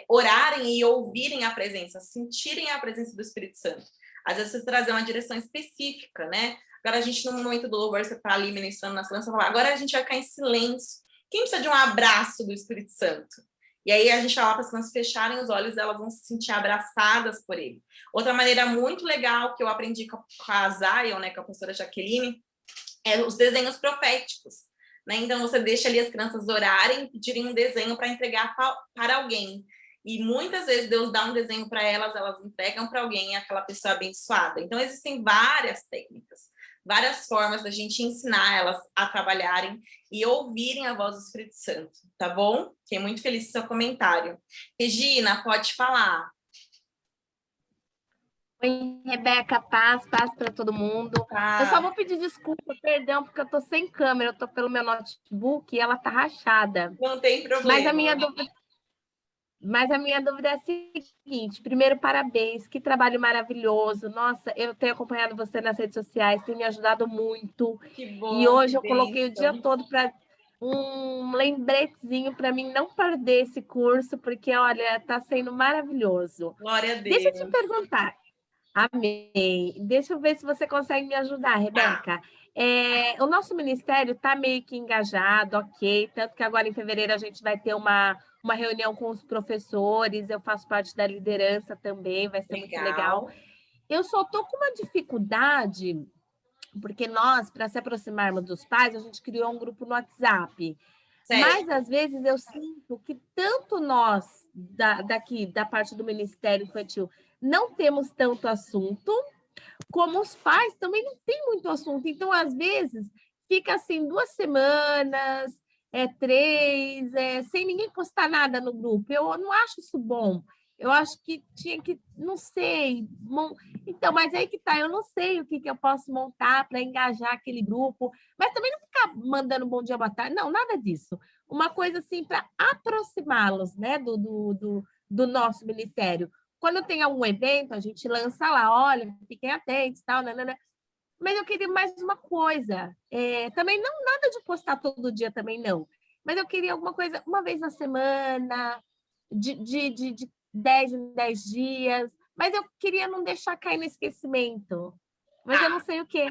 orarem e ouvirem a presença, sentirem a presença do Espírito Santo. Às vezes você trazer uma direção específica, né? Agora a gente, no momento do louvor, você está ali ministrando nas crianças, fala, agora a gente vai ficar em silêncio. Quem precisa de um abraço do Espírito Santo? E aí a gente fala para as crianças fecharem os olhos, elas vão se sentir abraçadas por ele. Outra maneira muito legal que eu aprendi com a Zion, né, com a professora Jaqueline, é os desenhos proféticos. Né? Então você deixa ali as crianças orarem, pedirem um desenho para entregar para alguém. E muitas vezes Deus dá um desenho para elas entregam para alguém e aquela pessoa abençoada. Então existem várias técnicas, várias formas da gente ensinar elas a trabalharem e ouvirem a voz do Espírito Santo, tá bom? Fiquei muito feliz com seu comentário. Regina, pode falar. Oi, Rebeca, paz para todo mundo. Eu só vou pedir desculpa, perdão, porque eu tô sem câmera, eu tô pelo meu notebook e ela tá rachada. Não tem problema. Mas a minha dúvida é a seguinte: primeiro, parabéns, que trabalho maravilhoso. Nossa, eu tenho acompanhado você nas redes sociais, tem me ajudado muito. Que bom, e hoje eu coloquei o dia todo para um lembretezinho para mim não perder esse curso, porque, olha, está sendo maravilhoso. Glória a Deus. Deixa eu te perguntar. Amém. Deixa eu ver se você consegue me ajudar, Rebeca. O nosso ministério está meio que engajado, ok, tanto que agora em fevereiro a gente vai ter uma reunião com os professores, eu faço parte da liderança também, vai ser muito legal. Eu só estou com uma dificuldade, porque nós, para se aproximarmos dos pais, a gente criou um grupo no WhatsApp. Certo. Mas, às vezes, eu sinto que tanto nós, daqui, da parte do Ministério Infantil, não temos tanto assunto, como os pais também não têm muito assunto. Então, às vezes, fica assim 2 semanas, 3, sem ninguém postar nada no grupo. Eu não acho isso bom. Eu acho que tinha que, não sei. Então, mas aí que tá, eu não sei o que eu posso montar para engajar aquele grupo, mas também não ficar mandando bom dia, boa tarde, não, nada disso. Uma coisa assim para aproximá-los, né, do nosso ministério. Quando tem algum evento, a gente lança lá, olha, fiquem atentos, tal, nanana. Mas eu queria mais uma coisa. Também não nada de postar todo dia, também não. Mas eu queria alguma coisa, uma vez na semana, de 10 em 10 dias. Mas eu queria não deixar cair no esquecimento. Mas eu não sei o quê.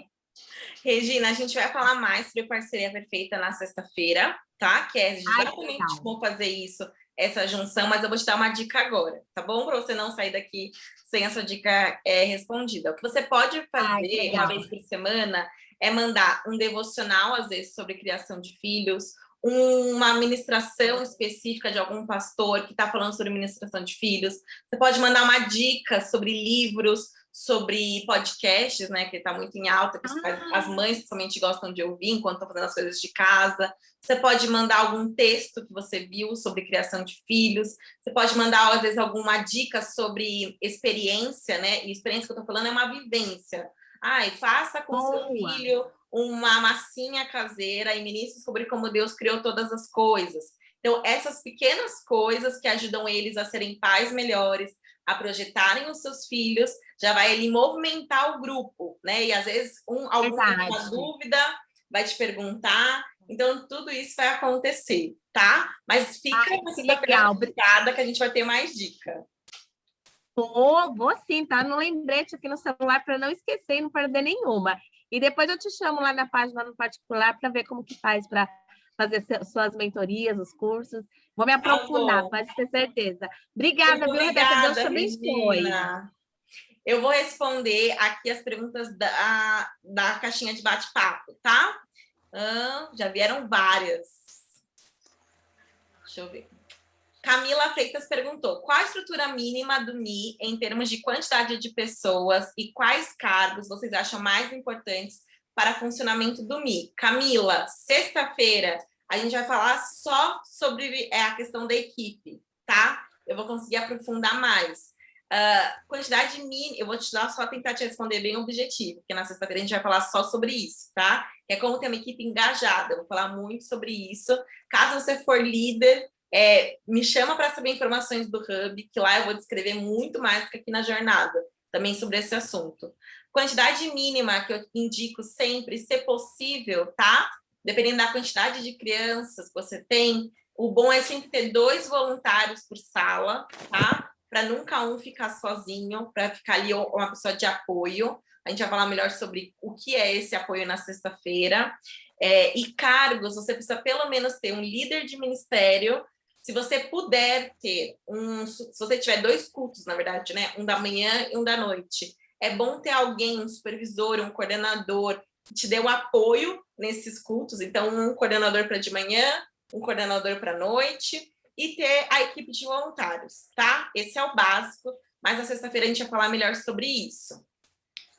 Regina, a gente vai falar mais sobre Parceria Perfeita na sexta-feira, tá? Que é exatamente como fazer isso, essa junção, mas eu vou te dar uma dica agora, tá bom? Para você não sair daqui sem a sua dica respondida. O que você pode fazer uma vez por semana é mandar um devocional, às vezes, sobre criação de filhos, uma ministração específica de algum pastor que está falando sobre ministração de filhos. Você pode mandar uma dica sobre livros, sobre podcasts, né, que está muito em alta, que as mães principalmente gostam de ouvir enquanto estão fazendo as coisas de casa. Você pode mandar algum texto que você viu sobre criação de filhos. Você pode mandar, às vezes, alguma dica sobre experiência, né? E experiência que eu estou falando é uma vivência. Faça com seu filho uma massinha caseira e ministre sobre como Deus criou todas as coisas. Então, essas pequenas coisas que ajudam eles a serem pais melhores, a projetarem os seus filhos, já vai ali movimentar o grupo, né? E às vezes algum tem uma Verdade. dúvida, vai te perguntar. Então, tudo isso vai acontecer, tá? Mas fica Ai, na que sexta-feira legal. ligada que a gente vai ter mais dica. Vou sim, tá no lembrete aqui no celular para não esquecer e não perder nenhuma. E depois eu te chamo lá na página no particular para ver como que faz para fazer suas mentorias, os cursos. Vou me aprofundar, bom. pode ter certeza. Obrigada, Muito viu, Rebeca? Deus obrigada, te abençoe. Regina. Eu vou responder aqui as perguntas da caixinha de bate-papo, tá? Já vieram várias. Deixa eu ver. Camila Freitas perguntou: qual a estrutura mínima do MI em termos de quantidade de pessoas e quais cargos vocês acham mais importantes para o funcionamento do MI? Camila, sexta-feira a gente vai falar só sobre a questão da equipe, tá? Eu vou conseguir aprofundar mais. Quantidade mínima, eu vou te dar só tentar te responder bem objetivo, porque na sexta-feira a gente vai falar só sobre isso, tá? É como ter uma equipe engajada, eu vou falar muito sobre isso. Caso você for líder, me chama para saber informações do Hub, que lá eu vou descrever muito mais que aqui na jornada, também sobre esse assunto. Quantidade mínima que eu indico sempre, se possível, tá? Dependendo da quantidade de crianças que você tem, o bom é sempre ter 2 voluntários por sala, tá? Para nunca um ficar sozinho, para ficar ali uma pessoa de apoio. A gente vai falar melhor sobre o que é esse apoio na sexta-feira. E cargos, você precisa pelo menos ter um líder de ministério. Se você puder ter se você tiver 2 cultos, na verdade, né? Um da manhã e um da noite, é bom ter alguém, um supervisor, um coordenador, que te dê o apoio nesses cultos. Então, um coordenador para de manhã, um coordenador para noite, e ter a equipe de voluntários, tá? Esse é o básico, mas na sexta-feira a gente vai falar melhor sobre isso.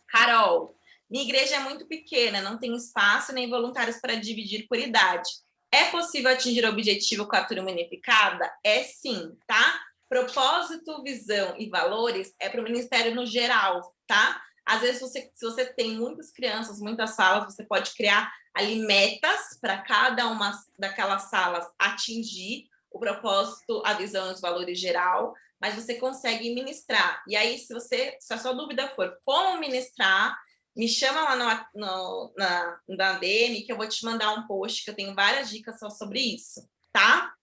Carol, minha igreja é muito pequena, não tem espaço nem voluntários para dividir por idade. É possível atingir o objetivo com a turma unificada? É sim, tá? Propósito, visão e valores é para o ministério no geral, tá? Às vezes, se você tem muitas crianças, muitas salas, você pode criar ali metas para cada uma daquelas salas atingir o propósito, a visão e os valores geral, mas você consegue ministrar. E aí, se a sua dúvida for como ministrar, me chama lá na DM, que eu vou te mandar um post, que eu tenho várias dicas só sobre isso, tá?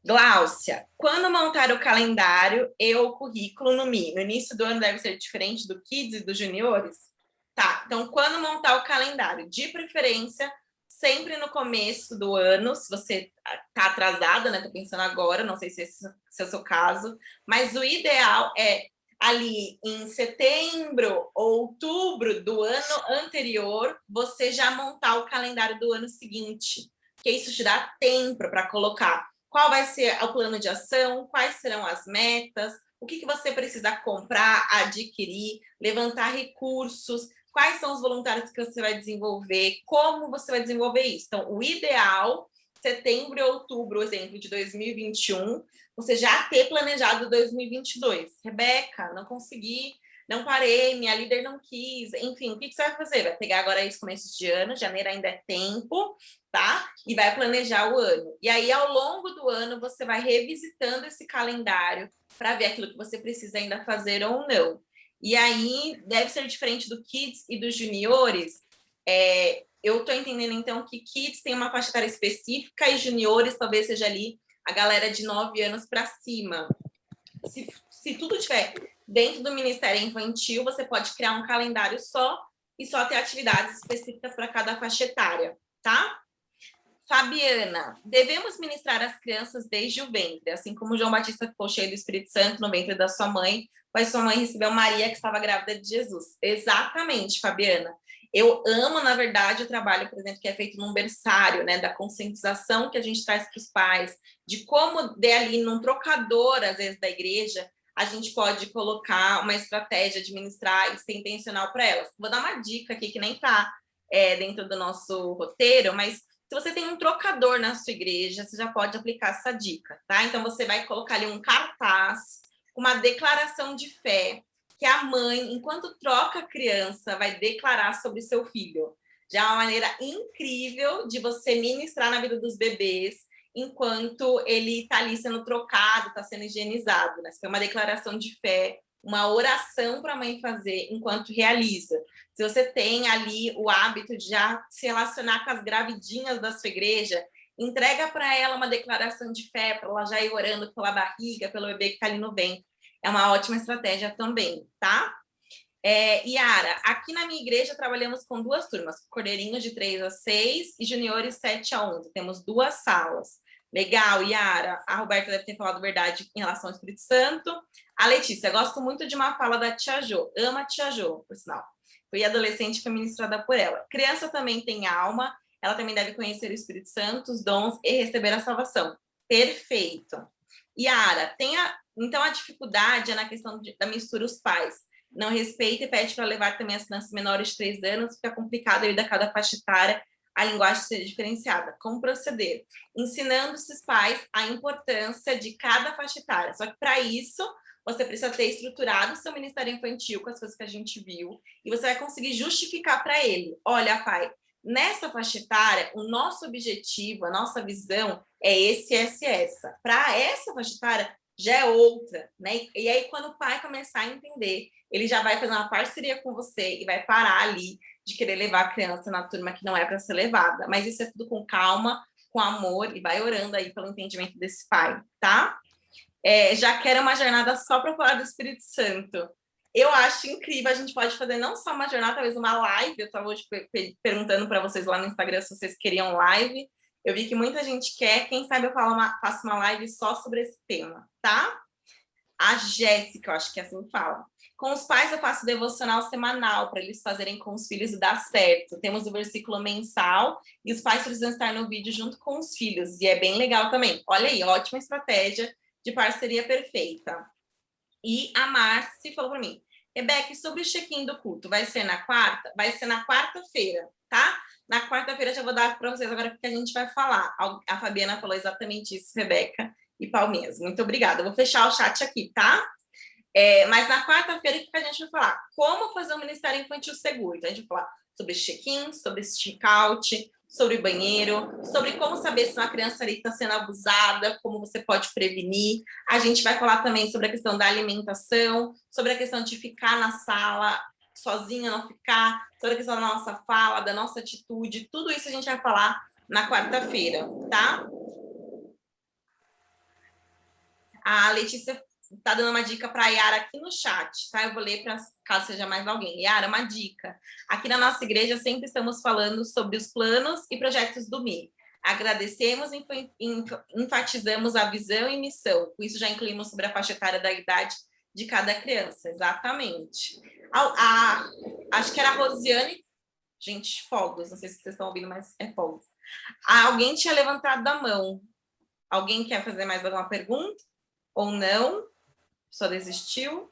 Gláucia, quando montar o calendário e o currículo no MI? No início do ano deve ser diferente do Kids e dos juniores? Tá, então quando montar o calendário? De preferência, sempre no começo do ano, se você tá atrasada, né? Tô pensando agora, não sei se esse é o seu caso, mas o ideal é ali em setembro ou outubro do ano anterior, você já montar o calendário do ano seguinte, porque isso te dá tempo para colocar qual vai ser o plano de ação, quais serão as metas, o que você precisa comprar, adquirir, levantar recursos, quais são os voluntários que você vai desenvolver, como você vai desenvolver isso. Então, o ideal, setembro e outubro, exemplo, de 2021, você já ter planejado 2022. Rebeca, não consegui, não parei, minha líder não quis, enfim, o que você vai fazer? Vai pegar agora esse começo de ano, janeiro ainda é tempo, tá? E vai planejar o ano. E aí, ao longo do ano, você vai revisitando esse calendário para ver aquilo que você precisa ainda fazer ou não. E aí, deve ser diferente do Kids e dos juniores. Eu estou entendendo, então, que Kids tem uma faixa etária específica e juniores talvez seja ali a galera de 9 anos para cima. Se tudo estiver dentro do Ministério Infantil, você pode criar um calendário só e só ter atividades específicas para cada faixa etária, tá? Fabiana, devemos ministrar as crianças desde o ventre, assim como João Batista ficou cheio do Espírito Santo no ventre da sua mãe, pois sua mãe recebeu Maria, que estava grávida de Jesus. Exatamente, Fabiana. Eu amo, na verdade, o trabalho, por exemplo, que é feito num berçário, né, da conscientização que a gente traz para os pais, de como ali num trocador, às vezes, da igreja, a gente pode colocar uma estratégia de ministrar e ser intencional para elas. Vou dar uma dica aqui que nem está dentro do nosso roteiro, mas se você tem um trocador na sua igreja, você já pode aplicar essa dica, tá? Então, você vai colocar ali um cartaz, uma declaração de fé, que a mãe, enquanto troca a criança, vai declarar sobre seu filho. Já é uma maneira incrível de você ministrar na vida dos bebês enquanto ele está ali sendo trocado, está sendo higienizado, né? Isso foi uma declaração de fé, uma oração para a mãe fazer enquanto realiza. Se você tem ali o hábito de já se relacionar com as gravidinhas da sua igreja, entrega para ela uma declaração de fé, para ela já ir orando pela barriga, pelo bebê que está ali no ventre. É uma ótima estratégia também, tá? Yara, aqui na minha igreja trabalhamos com 2 turmas, cordeirinhos de 3 a 6 e juniores 7 a 11. Temos 2 salas. Legal, Yara. A Roberta deve ter falado verdade em relação ao Espírito Santo. A Letícia, gosto muito de uma fala da Tia Jo. Ama a Tia Jo, por sinal. Fui adolescente e foi ministrada por ela. Criança também tem alma, ela também deve conhecer o Espírito Santo, os dons e receber a salvação. Perfeito. Yara, então a dificuldade é na questão da mistura os pais. Não respeita e pede para levar também as crianças menores de 3 anos, fica complicado aí da cada faixa etária a linguagem ser diferenciada. Como proceder? Ensinando esses pais a importância de cada faixa etária. Só que para isso, você precisa ter estruturado o seu ministério infantil com as coisas que a gente viu, e você vai conseguir justificar para ele. Olha, pai, nessa faixa etária, o nosso objetivo, a nossa visão é esse, essa e essa. Para essa faixa etária, já é outra, né? E aí, quando o pai começar a entender, ele já vai fazer uma parceria com você e vai parar ali de querer levar a criança na turma que não é para ser levada. Mas isso é tudo com calma, com amor, e vai orando aí pelo entendimento desse pai, tá? Já quero uma jornada só para falar do Espírito Santo. Eu acho incrível, a gente pode fazer não só uma jornada, talvez uma live. Eu estava hoje perguntando para vocês lá no Instagram se vocês queriam live. Eu vi que muita gente quer, quem sabe eu faço uma live só sobre esse tema, tá? A Jéssica, eu acho que é assim que fala. Com os pais eu faço devocional semanal para eles fazerem com os filhos e dar certo. Temos o versículo mensal e os pais precisam estar no vídeo junto com os filhos. E é bem legal também. Olha aí, ótima estratégia de parceria perfeita. E a Marci falou para mim, Rebeca, sobre o check-in do culto, vai ser na quarta? Vai ser na quarta-feira, tá? Na quarta-feira já vou dar para vocês agora o que a gente vai falar. A Fabiana falou exatamente isso, Rebeca e Palmeiras. Muito obrigada. Eu vou fechar o chat aqui, tá? Mas na quarta-feira, o que a gente vai falar? Como fazer um Ministério Infantil seguro. Então, a gente vai falar sobre check-in, sobre check-out, sobre banheiro, sobre como saber se uma criança ali está sendo abusada, como você pode prevenir. A gente vai falar também sobre a questão da alimentação, sobre a questão de ficar na sala sozinha, não ficar, sobre a questão da nossa fala, da nossa atitude. Tudo isso a gente vai falar na quarta-feira, tá? A Letícia está dando uma dica para a Yara aqui no chat, tá? Eu vou ler para caso seja mais alguém. Yara, uma dica. Aqui na nossa igreja sempre estamos falando sobre os planos e projetos do MI. Agradecemos e enfatizamos a visão e missão. Com isso já incluímos sobre a faixa etária da idade de cada criança. Exatamente. Acho que era a Rosiane. Gente, fogos. Não sei se vocês estão ouvindo, mas é fogos. Alguém tinha levantado a mão. Alguém quer fazer mais alguma pergunta? Ou não? Só desistiu?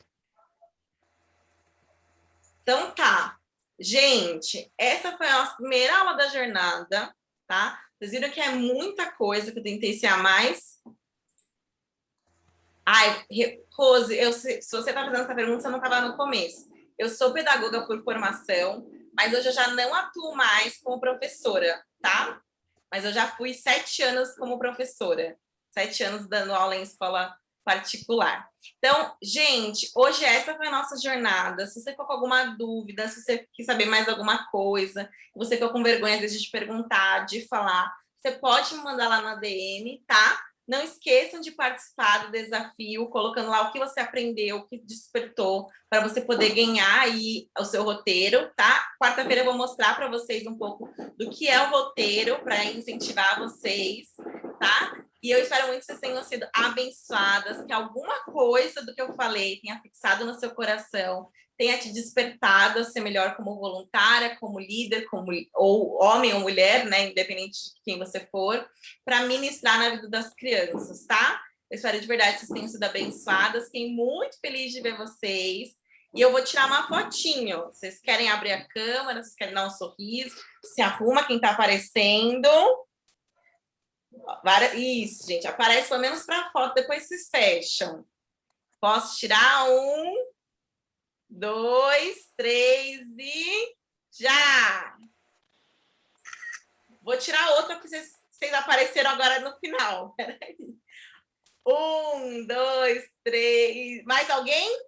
Então tá. Gente, essa foi a nossa primeira aula da jornada, tá? Vocês viram que é muita coisa que eu tentei ser a mais? Ai, Rose, se você tá fazendo essa pergunta, você não estava no começo. Eu sou pedagoga por formação, mas hoje eu já não atuo mais como professora, tá? Mas eu já fui 7 anos como professora. 7 anos dando aula em escola particular. Então, gente, hoje essa foi a nossa jornada. Se você ficou com alguma dúvida, se você quer saber mais alguma coisa, você ficou com vergonha às vezes de perguntar, de falar, você pode me mandar lá na DM, tá? Não esqueçam de participar do desafio, colocando lá o que você aprendeu, o que despertou, para você poder ganhar aí o seu roteiro, tá? Quarta-feira eu vou mostrar para vocês um pouco do que é o roteiro, para incentivar vocês, tá? E eu espero muito que vocês tenham sido abençoadas, que alguma coisa do que eu falei tenha fixado no seu coração, tenha te despertado a ser melhor como voluntária, como líder, ou homem ou mulher, né, independente de quem você for, para ministrar na vida das crianças, tá? Eu espero de verdade que vocês tenham sido abençoadas. Fiquei muito feliz de ver vocês. E eu vou tirar uma fotinho. Vocês querem abrir a câmera? Vocês querem dar um sorriso? Se arruma quem está aparecendo. Isso, gente. Aparece pelo menos para a foto, depois vocês fecham. Posso tirar 1, 2, 3 e já! Vou tirar outra para vocês vocês apareceram agora no final. Peraí. 1, 2, 3. Mais alguém?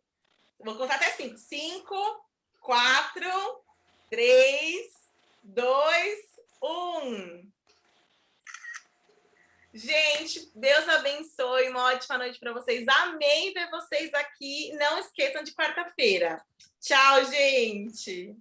Vou contar até 5. 5, 4, 3, 2, 1. Gente, Deus abençoe, uma ótima noite para vocês. Amei ver vocês aqui. Não esqueçam de quarta-feira. Tchau, gente.